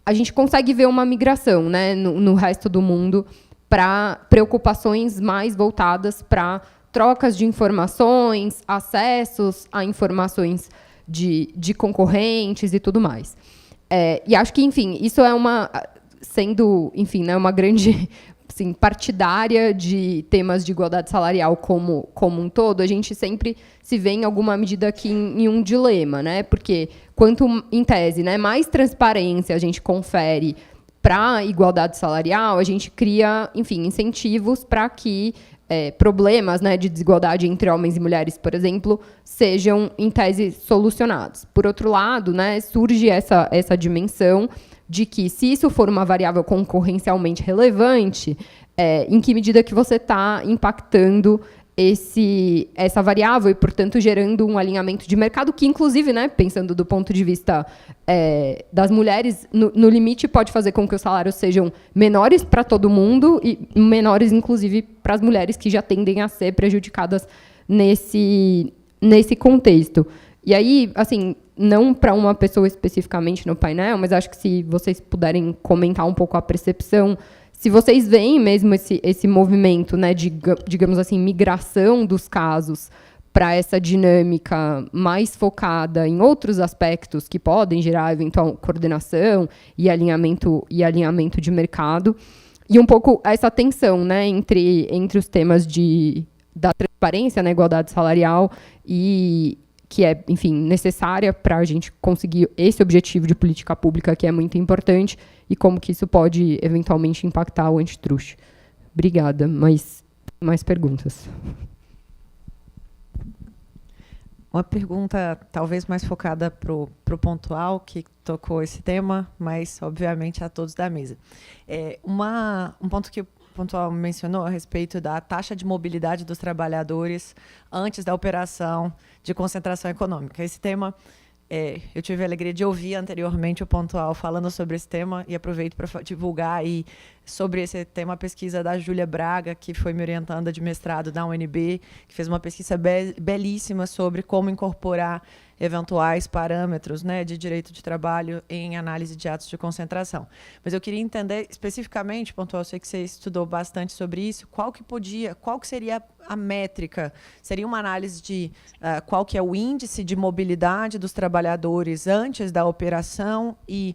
A gente consegue ver uma migração, né, no resto do mundo para preocupações mais voltadas para trocas de informações, acessos a informações de concorrentes e tudo mais. E acho que, enfim, isso é sendo, enfim, né, uma grande, assim, partidária de temas de igualdade salarial como um todo, a gente sempre se vê em alguma medida aqui em um dilema, né? Porque quanto, em tese, né, mais transparência a gente confere para a igualdade salarial, a gente cria, enfim, incentivos para que problemas, né, de desigualdade entre homens e mulheres, por exemplo, sejam, em tese, solucionados. Por outro lado, né, surge essa dimensão de que, se isso for uma variável concorrencialmente relevante, em que medida que você está impactando essa variável e, portanto, gerando um alinhamento de mercado que, inclusive, né, pensando do ponto de vista das mulheres, no limite pode fazer com que os salários sejam menores para todo mundo e menores, inclusive, para as mulheres que já tendem a ser prejudicadas nesse contexto. E aí, assim, não para uma pessoa especificamente no painel, mas acho que se vocês puderem comentar um pouco a percepção, se vocês veem mesmo esse movimento, né, de, digamos assim, migração dos casos para essa dinâmica mais focada em outros aspectos que podem gerar eventual coordenação e alinhamento de mercado, e um pouco essa tensão, né, entre os temas da transparência na igualdade salarial e que é, enfim, necessária para a gente conseguir esse objetivo de política pública que é muito importante e como que isso pode eventualmente impactar o antitruste. Obrigada. Mais perguntas? Uma pergunta talvez mais focada para o Pontual, que tocou esse tema, mas, obviamente, a todos da mesa. Um ponto que o Pontual mencionou a respeito da taxa de mobilidade dos trabalhadores antes da operação de concentração econômica. Esse tema, eu tive a alegria de ouvir anteriormente o Pontual falando sobre esse tema e aproveito para divulgar aí sobre esse tema a pesquisa da Júlia Braga, que foi minha orientanda de mestrado da UNB, que fez uma pesquisa belíssima sobre como incorporar eventuais parâmetros, né, de direito de trabalho em análise de atos de concentração. Mas eu queria entender especificamente, Pontual, eu sei que você estudou bastante sobre isso, qual que seria a métrica? Seria uma análise de qual que é o índice de mobilidade dos trabalhadores antes da operação e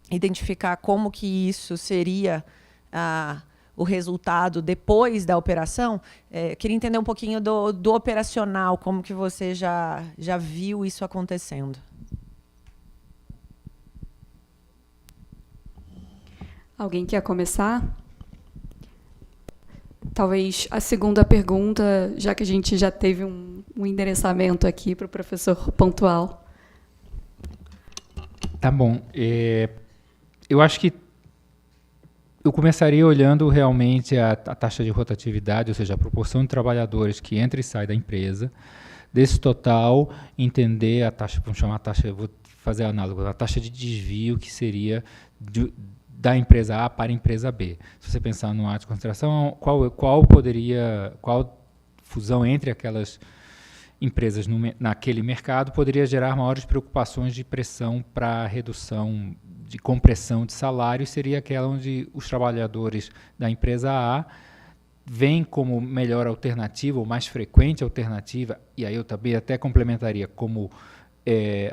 identificar como que isso seria o resultado depois da operação? Queria entender um pouquinho do operacional, como que você já viu isso acontecendo. Alguém quer começar? Talvez a segunda pergunta, já que a gente já teve um endereçamento aqui para o professor Pontual. Tá bom. Eu acho que eu começaria olhando realmente a taxa de rotatividade, ou seja, a proporção de trabalhadores que entra e sai da empresa. Desse total, entender a taxa, vamos chamar a taxa, vou fazer a análoga, a taxa de desvio que seria da empresa A para a empresa B. Se você pensar no ato de concentração, qual fusão entre aquelas empresas naquele mercado poderia gerar maiores preocupações de pressão para redução de compressão de salário, seria aquela onde os trabalhadores da empresa A veem como melhor alternativa, ou mais frequente alternativa, e aí eu também até complementaria como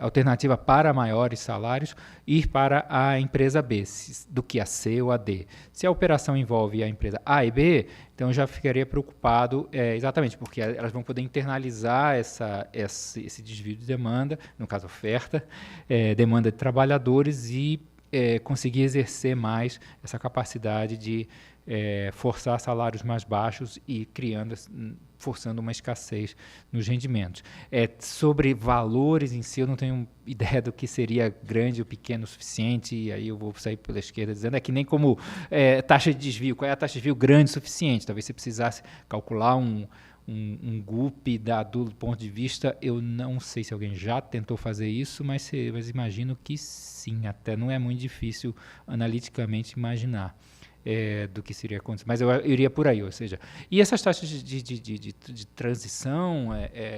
alternativa para maiores salários, ir para a empresa B, do que a C ou a D. Se a operação envolve a empresa A e B, então eu já ficaria preocupado, exatamente, porque elas vão poder internalizar esse desvio de demanda, no caso oferta, demanda de trabalhadores e conseguir exercer mais essa capacidade de forçar salários mais baixos e forçando uma escassez nos rendimentos. Sobre valores em si, eu não tenho ideia do que seria grande ou pequeno o suficiente, e aí eu vou sair pela esquerda dizendo, que nem como taxa de desvio, qual é a taxa de desvio grande o suficiente? Talvez você precisasse calcular um GUP do ponto de vista, eu não sei se alguém já tentou fazer isso, mas imagino que sim, até não é muito difícil analiticamente imaginar do que seria acontecer, mas eu iria por aí, ou seja, e essas taxas de transição,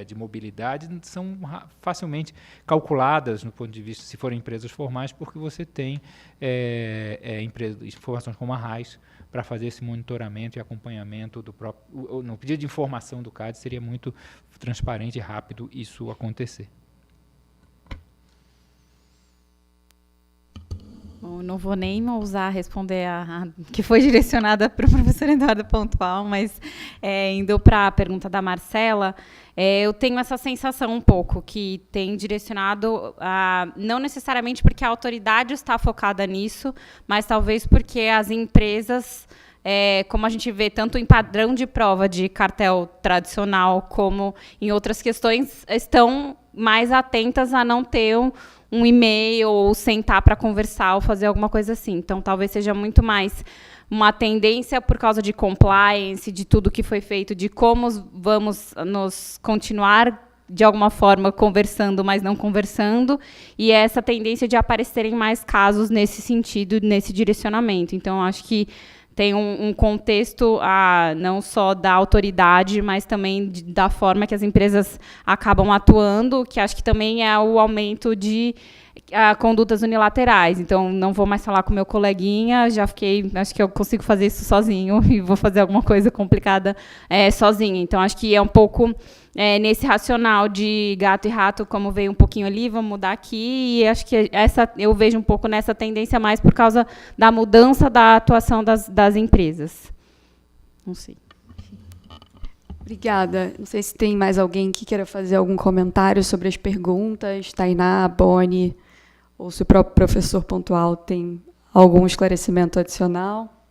de mobilidade, são facilmente calculadas no ponto de vista, se forem empresas formais, porque você tem informações como a RAIS para fazer esse monitoramento e acompanhamento do próprio. No pedido de informação do CAD seria muito transparente e rápido isso acontecer. Eu não vou nem ousar responder a que foi direcionada para o professor Eduardo Pontual, mas indo para a pergunta da Marcela, eu tenho essa sensação um pouco que tem direcionado, não necessariamente porque a autoridade está focada nisso, mas talvez porque as empresas, como a gente vê tanto em padrão de prova de cartel tradicional como em outras questões, estão mais atentas a não ter um e-mail ou sentar para conversar ou fazer alguma coisa assim. Então, talvez seja muito mais uma tendência por causa de compliance, de tudo que foi feito, de como vamos nos continuar, de alguma forma, conversando, mas não conversando, e essa tendência de aparecerem mais casos nesse sentido, nesse direcionamento. Então, acho que tem um contexto não só da autoridade, mas também da forma que as empresas acabam atuando, que acho que também é o aumento de condutas unilaterais. Então, não vou mais falar com meu coleguinha, já fiquei, acho que eu consigo fazer isso sozinho e vou fazer alguma coisa complicada sozinha. Então, acho que é um pouco nesse racional de gato e rato, como veio um pouquinho ali, vamos mudar aqui, e acho que eu vejo um pouco nessa tendência mais por causa da mudança da atuação das empresas. Não sei. Obrigada. Não sei se tem mais alguém que queira fazer algum comentário sobre as perguntas. Tainá, Boni, ou se o próprio professor Pontual tem algum esclarecimento adicional.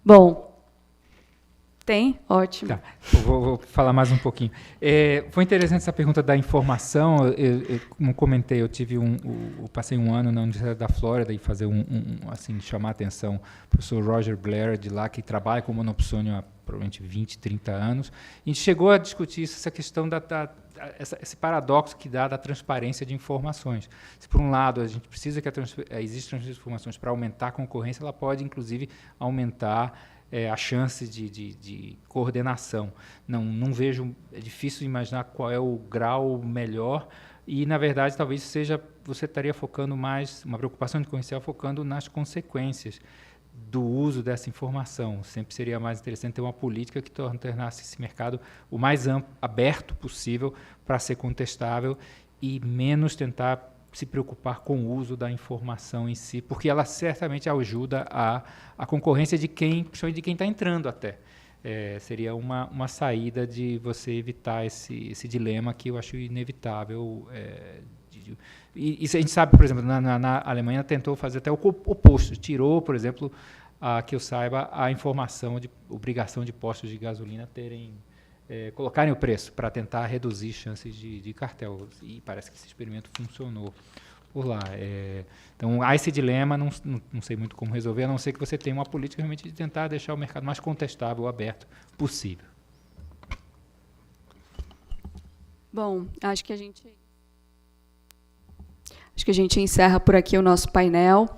Bom, tem? Ótimo. Tá, vou falar mais um pouquinho. Foi interessante essa pergunta da informação. Como comentei, eu passei um ano na Universidade da Flórida e fazer assim, chamar a atenção o professor Roger Blair, de lá, que trabalha com monopsônio há provavelmente 20, 30 anos. A gente chegou a discutir essa questão esse paradoxo que dá da transparência de informações. Se, por um lado, a gente precisa que exista transferência de informações para aumentar a concorrência, ela pode, inclusive, aumentar a chance de coordenação. Não vejo, é difícil imaginar qual é o grau melhor e, na verdade, talvez você estaria focando mais, uma preocupação de concorrencial focando nas consequências do uso dessa informação. Sempre seria mais interessante ter uma política que tornasse esse mercado o mais aberto possível para ser contestável e menos tentar se preocupar com o uso da informação em si, porque ela certamente ajuda a concorrência principalmente de quem está entrando até. Seria uma saída de você evitar esse dilema que eu acho inevitável. E a gente sabe, por exemplo, na Alemanha tentou fazer até o oposto, tirou, por exemplo, que eu saiba, a informação de obrigação de postos de gasolina colocarem o preço para tentar reduzir chances de cartel. E parece que esse experimento funcionou por lá. Então, há esse dilema, não sei muito como resolver, a não ser que você tenha uma política realmente de tentar deixar o mercado mais contestável, aberto possível. Bom, acho que a gente encerra por aqui o nosso painel.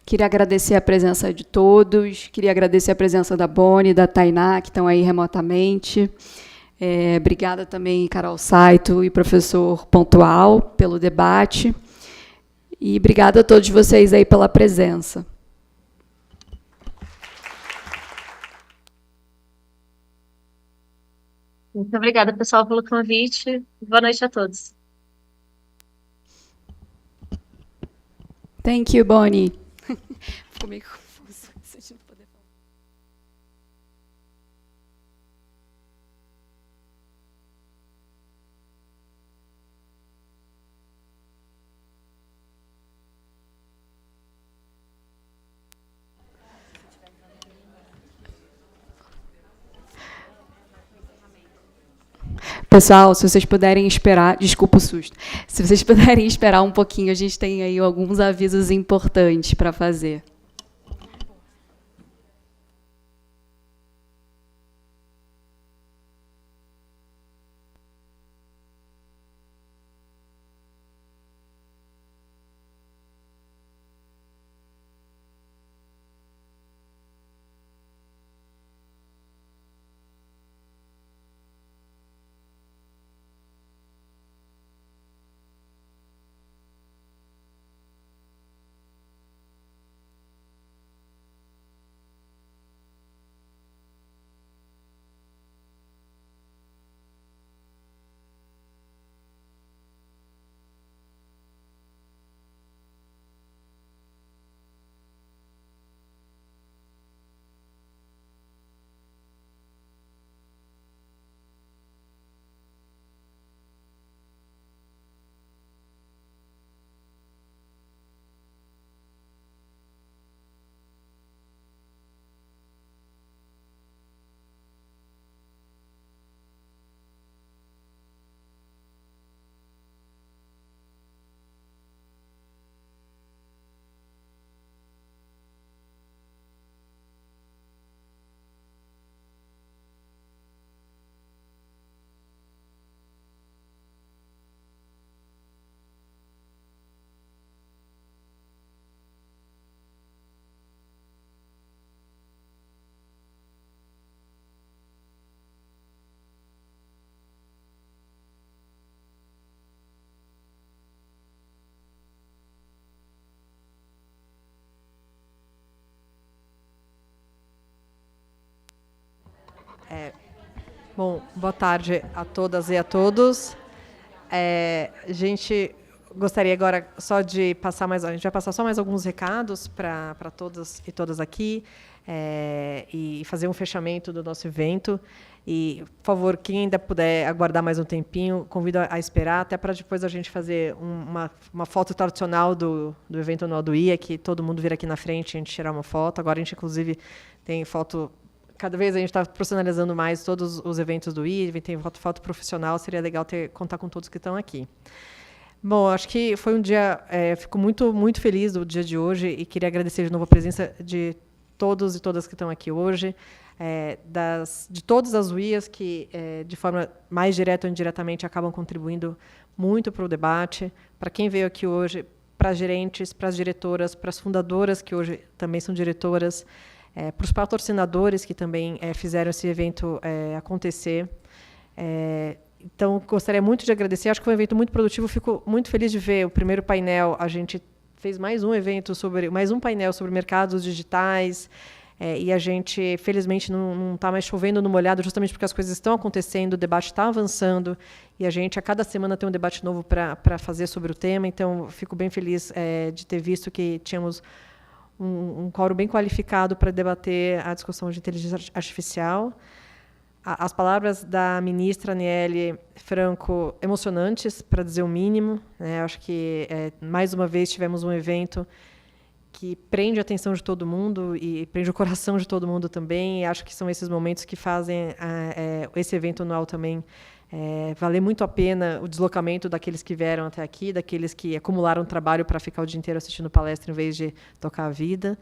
Queria agradecer a presença de todos, queria agradecer a presença da Boni, da Tainá, que estão aí remotamente. Obrigada também, Carol Saito e professor Pontual, pelo debate. E obrigada a todos vocês aí pela presença. Muito obrigada, pessoal, pelo convite. Boa noite a todos. Thank you, Boni. Ficou meio confuso. Se a gente não poder falar. Pessoal, se vocês puderem esperar, desculpa o susto, se vocês puderem esperar um pouquinho, a gente tem aí alguns avisos importantes para fazer. Bom, boa tarde a todas e a todos. A gente gostaria agora só de passar a gente vai passar só mais alguns recados para todas e todas aqui, e fazer um fechamento do nosso evento. E, por favor, quem ainda puder aguardar mais um tempinho, convido a esperar, até para depois a gente fazer uma foto tradicional do evento anual do IA, que todo mundo vir aqui na frente e a gente tirar uma foto. Agora a gente, inclusive, tem foto... Cada vez a gente está profissionalizando mais todos os eventos do IA, tem foto profissional, seria legal contar com todos que estão aqui. Bom, acho que foi um dia... fico muito, muito feliz do dia de hoje e queria agradecer de novo a presença de todos e todas que estão aqui hoje, de todas as UIAs que, de forma mais direta ou indiretamente, acabam contribuindo muito para o debate, para quem veio aqui hoje, para as gerentes, para as diretoras, para as fundadoras, que hoje também são diretoras, para os patrocinadores, que também fizeram esse evento acontecer. Então, gostaria muito de agradecer. Acho que foi um evento muito produtivo. Fico muito feliz de ver o primeiro painel. A gente fez mais um painel sobre mercados digitais, e a gente, felizmente, não está mais chovendo no molhado, justamente porque as coisas estão acontecendo, o debate está avançando, e a gente, a cada semana, tem um debate novo para fazer sobre o tema. Então, fico bem feliz de ter visto que tínhamos um quórum bem qualificado para debater a discussão de inteligência artificial. As palavras da ministra Aniele Franco, emocionantes, para dizer o mínimo. Acho que, mais uma vez, tivemos um evento que prende a atenção de todo mundo e prende o coração de todo mundo também. E acho que são esses momentos que fazem esse evento anual também valer muito a pena o deslocamento daqueles que vieram até aqui, daqueles que acumularam trabalho para ficar o dia inteiro assistindo palestra em vez de tocar a vida.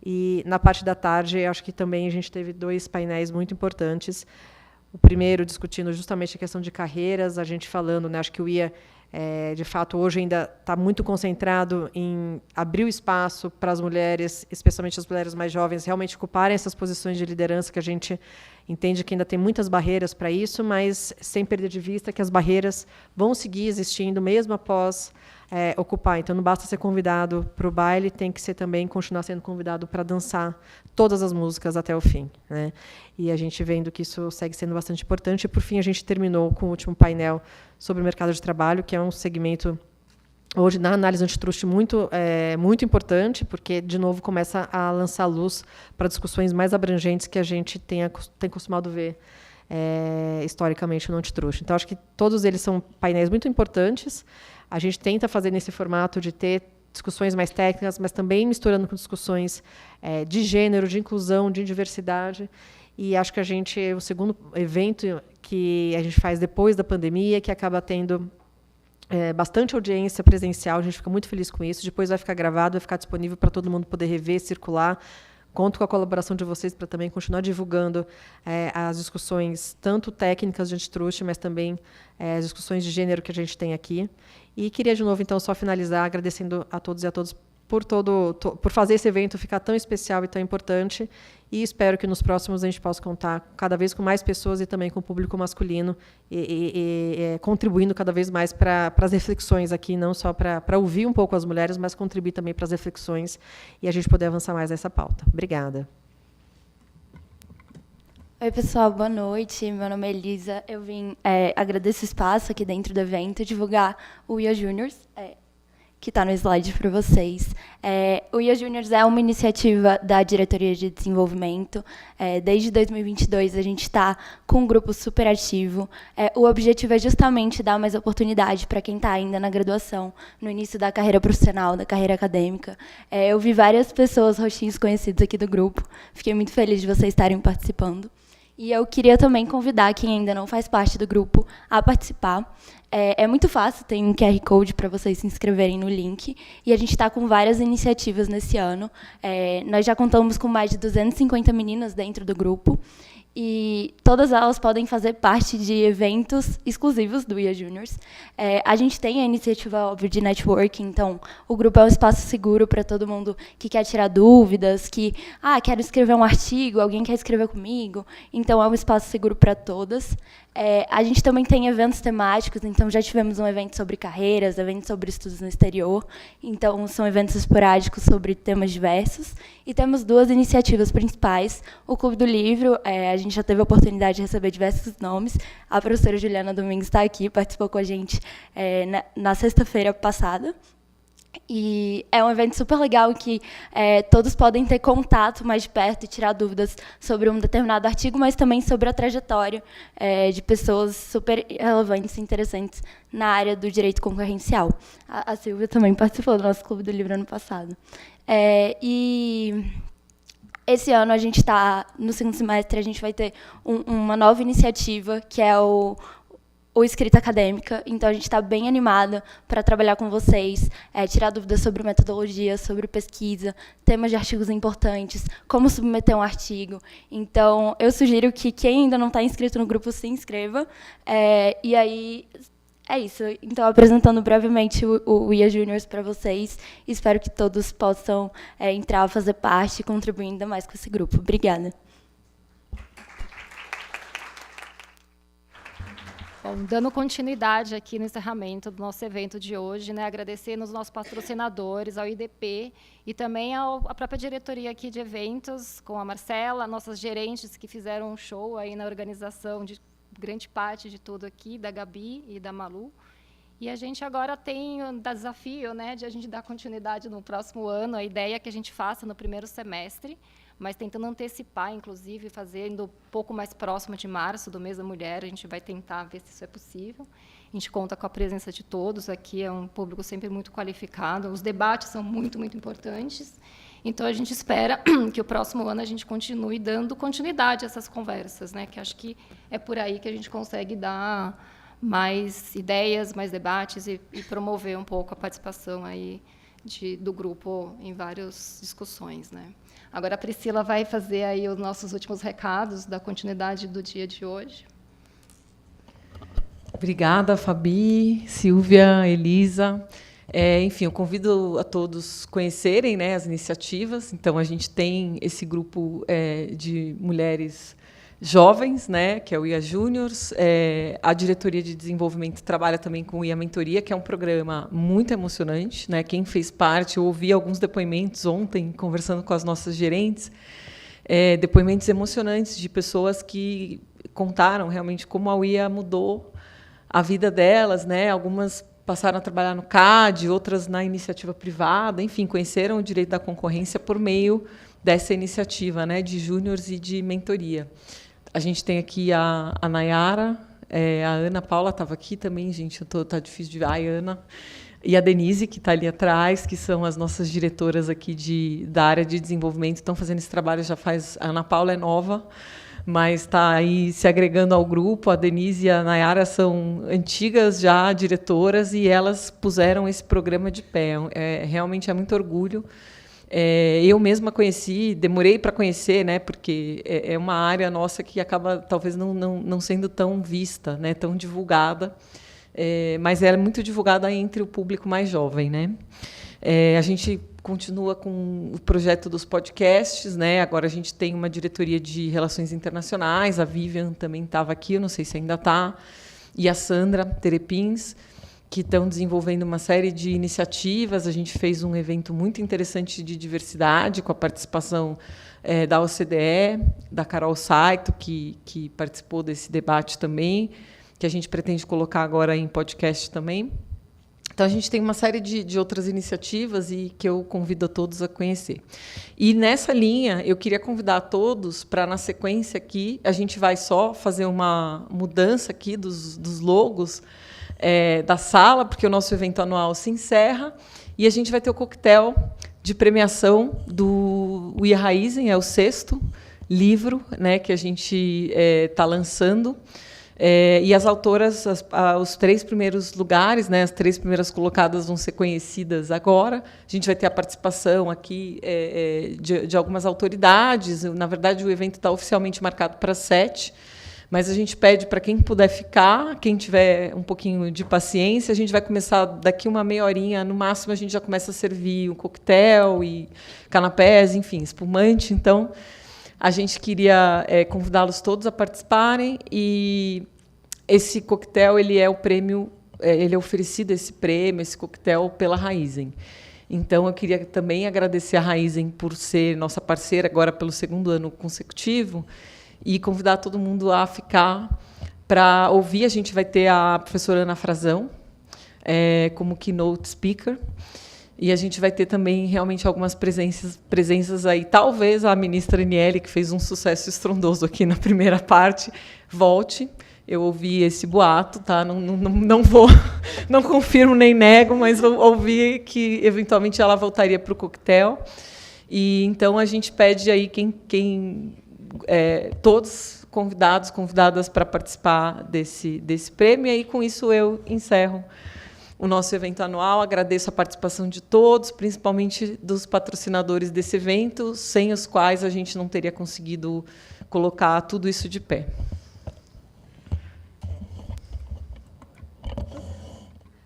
E, na parte da tarde, acho que também a gente teve 2 painéis muito importantes. O primeiro, discutindo justamente a questão de carreiras, a gente falando, acho que o IA, de fato, hoje ainda está muito concentrado em abrir o espaço para as mulheres, especialmente as mulheres mais jovens, realmente ocuparem essas posições de liderança, que a gente entende que ainda tem muitas barreiras para isso, mas sem perder de vista que as barreiras vão seguir existindo mesmo após ocupar. Então, não basta ser convidado para o baile, tem que ser também continuar sendo convidado para dançar todas as músicas até o fim. E a gente vendo que isso segue sendo bastante importante. E, por fim, a gente terminou com o último painel sobre o mercado de trabalho, que é um segmento, hoje, na análise antitrust, muito importante, porque, de novo, começa a lançar luz para discussões mais abrangentes que a gente tem costumado ver historicamente no antitrust. Então, acho que todos eles são painéis muito importantes. A gente tenta fazer nesse formato de ter discussões mais técnicas, mas também misturando com discussões de gênero, de inclusão, de diversidade. E acho que o segundo evento que a gente faz depois da pandemia, que acaba tendo bastante audiência presencial, a gente fica muito feliz com isso. Depois vai ficar gravado, vai ficar disponível para todo mundo poder rever, circular. Conto com a colaboração de vocês para também continuar divulgando as discussões, tanto técnicas de antitrust, mas também as discussões de gênero que a gente tem aqui. E queria, de novo, então, só finalizar agradecendo a todos e a todas por fazer esse evento ficar tão especial e tão importante. E espero que nos próximos a gente possa contar cada vez com mais pessoas e também com o público masculino, e contribuindo cada vez mais para as reflexões aqui, não só para ouvir um pouco as mulheres, mas contribuir também para as reflexões e a gente poder avançar mais nessa pauta. Obrigada. Oi, pessoal, boa noite. Meu nome é Elisa. Eu vim agradecer o espaço aqui dentro do evento e divulgar o IA Juniors, que está no slide para vocês. O IA Juniors é uma iniciativa da Diretoria de Desenvolvimento. Desde 2022, a gente está com um grupo super ativo. O objetivo é justamente dar mais oportunidade para quem está ainda na graduação, no início da carreira profissional, da carreira acadêmica. Eu vi várias pessoas, roxinhos conhecidos aqui do grupo. Fiquei muito feliz de vocês estarem participando. E eu queria também convidar quem ainda não faz parte do grupo a participar. É muito fácil, tem um QR Code para vocês se inscreverem no link. E a gente está com várias iniciativas nesse ano. Nós já contamos com mais de 250 meninas dentro do grupo. E todas elas podem fazer parte de eventos exclusivos do IA Juniors. A gente tem a iniciativa, óbvio, de networking, então o grupo é um espaço seguro para todo mundo que quer tirar dúvidas, que quero escrever um artigo, alguém quer escrever comigo, então é um espaço seguro para todas. A gente também tem eventos temáticos, então Então, já tivemos um evento sobre carreiras, evento sobre estudos no exterior. Então, são eventos esporádicos sobre temas diversos. E temos 2 iniciativas principais. O Clube do Livro, a gente já teve a oportunidade de receber diversos nomes. A professora Juliana Domingues está aqui, participou com a gente na sexta-feira passada. E é um evento super legal em que todos podem ter contato mais de perto e tirar dúvidas sobre um determinado artigo, mas também sobre a trajetória de pessoas super relevantes e interessantes na área do direito concorrencial. A Silvia também participou do nosso Clube do Livro ano passado. E esse ano a gente está, no segundo semestre, a gente vai ter uma nova iniciativa, que é o Escrita Acadêmica. Então, a gente está bem animada para trabalhar com vocês, tirar dúvidas sobre metodologia, sobre pesquisa, temas de artigos importantes, como submeter um artigo. Então, eu sugiro que quem ainda não está inscrito no grupo se inscreva. E aí, é isso. Então, apresentando brevemente o IA Juniors para vocês. Espero que todos possam entrar, fazer parte e contribuir ainda mais com esse grupo. Obrigada. Bom, dando continuidade aqui no encerramento do nosso evento de hoje, né, agradecendo os nossos patrocinadores, ao IDP e também à própria diretoria aqui de eventos, com a Marcela, nossas gerentes que fizeram um show aí na organização de grande parte de tudo aqui, da Gabi e da Malu. E a gente agora tem o desafio, né, de a gente dar continuidade no próximo ano. A ideia é que a gente faça no primeiro semestre, mas tentando antecipar, inclusive, fazendo um pouco mais próximo de março, do mês da mulher. A gente vai tentar ver se isso é possível. A gente conta com a presença de todos. Aqui é um público sempre muito qualificado. Os debates são muito, muito importantes. Então, a gente espera que o próximo ano a gente continue dando continuidade a essas conversas, né? Que acho que é por aí que a gente consegue dar mais ideias, mais debates e promover um pouco a participação aí do grupo em várias discussões, né? Agora a Priscila vai fazer aí os nossos últimos recados da continuidade do dia de hoje. Obrigada, Fabi, Silvia, Elisa. Enfim, eu convido a todos conhecerem, né, as iniciativas. Então, a gente tem esse grupo de mulheres jovens, né, que é o IA Juniors. A Diretoria de Desenvolvimento trabalha também com o IA Mentoria, que é um programa muito emocionante, né? Quem fez parte, eu ouvi alguns depoimentos ontem, conversando com as nossas gerentes, depoimentos emocionantes de pessoas que contaram realmente como a IA mudou a vida delas, né? Algumas passaram a trabalhar no CAD, outras na iniciativa privada, enfim, conheceram o direito da concorrência por meio dessa iniciativa, né, de júniors e de mentoria. A gente tem aqui a Nayara, a Ana Paula estava aqui também, gente, tá difícil de ver, a Ana, e a Denise, que está ali atrás, que são as nossas diretoras aqui da área de desenvolvimento, estão fazendo esse trabalho já faz... A Ana Paula é nova, mas está aí se agregando ao grupo. A Denise e a Nayara são antigas já diretoras e elas puseram esse programa de pé. Realmente é muito orgulho. Eu mesma conheci, demorei para conhecer, né, porque é uma área nossa que acaba talvez não sendo tão vista, né, tão divulgada, mas é muito divulgada entre o público mais jovem, né. A gente continua com o projeto dos podcasts, né. Agora a gente tem uma diretoria de relações internacionais, a Vivian também estava aqui, eu não sei se ainda está, e a Sandra Terepins, que estão desenvolvendo uma série de iniciativas. A gente fez um evento muito interessante de diversidade, com a participação da OCDE, da Carol Saito, que participou desse debate também, que a gente pretende colocar agora em podcast também. Então, a gente tem uma série de outras iniciativas e que eu convido a todos a conhecer. E, nessa linha, eu queria convidar a todos para, na sequência aqui, a gente vai só fazer uma mudança aqui dos logos, da sala, porque o nosso evento anual se encerra, e a gente vai ter o coquetel de premiação do IA Raizen, é o 6º livro, né, que a gente está lançando, e as autoras, os 3 primeiros lugares, né, as 3 primeiras colocadas vão ser conhecidas agora. A gente vai ter a participação aqui de algumas autoridades. Na verdade, o evento está oficialmente marcado para 7, mas a gente pede para quem puder ficar, quem tiver um pouquinho de paciência. A gente vai começar daqui uma meia horinha, no máximo a gente já começa a servir um coquetel e canapés, enfim, espumante. Então, a gente queria convidá-los todos a participarem, e esse coquetel ele é o prêmio ele é oferecido esse prêmio, esse coquetel pela Raizen. Então, eu queria também agradecer a Raizen por ser nossa parceira agora pelo 2º ano consecutivo e convidar todo mundo a ficar para ouvir. A gente vai ter a professora Ana Frazão como keynote speaker. E a gente vai ter também realmente algumas presenças aí. Talvez a ministra Aniele, que fez um sucesso estrondoso aqui na primeira parte, volte. Eu ouvi esse boato, tá? Não vou, não confirmo nem nego, mas ouvi que eventualmente ela voltaria para o coquetel. E então a gente pede aí todos convidados, convidadas para participar desse prêmio. E aí, com isso, eu encerro o nosso evento anual. Agradeço a participação de todos, principalmente dos patrocinadores desse evento, sem os quais a gente não teria conseguido colocar tudo isso de pé.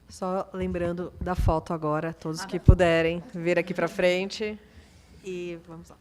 Só lembrando da foto agora, todos que puderem vir aqui para frente. E vamos lá.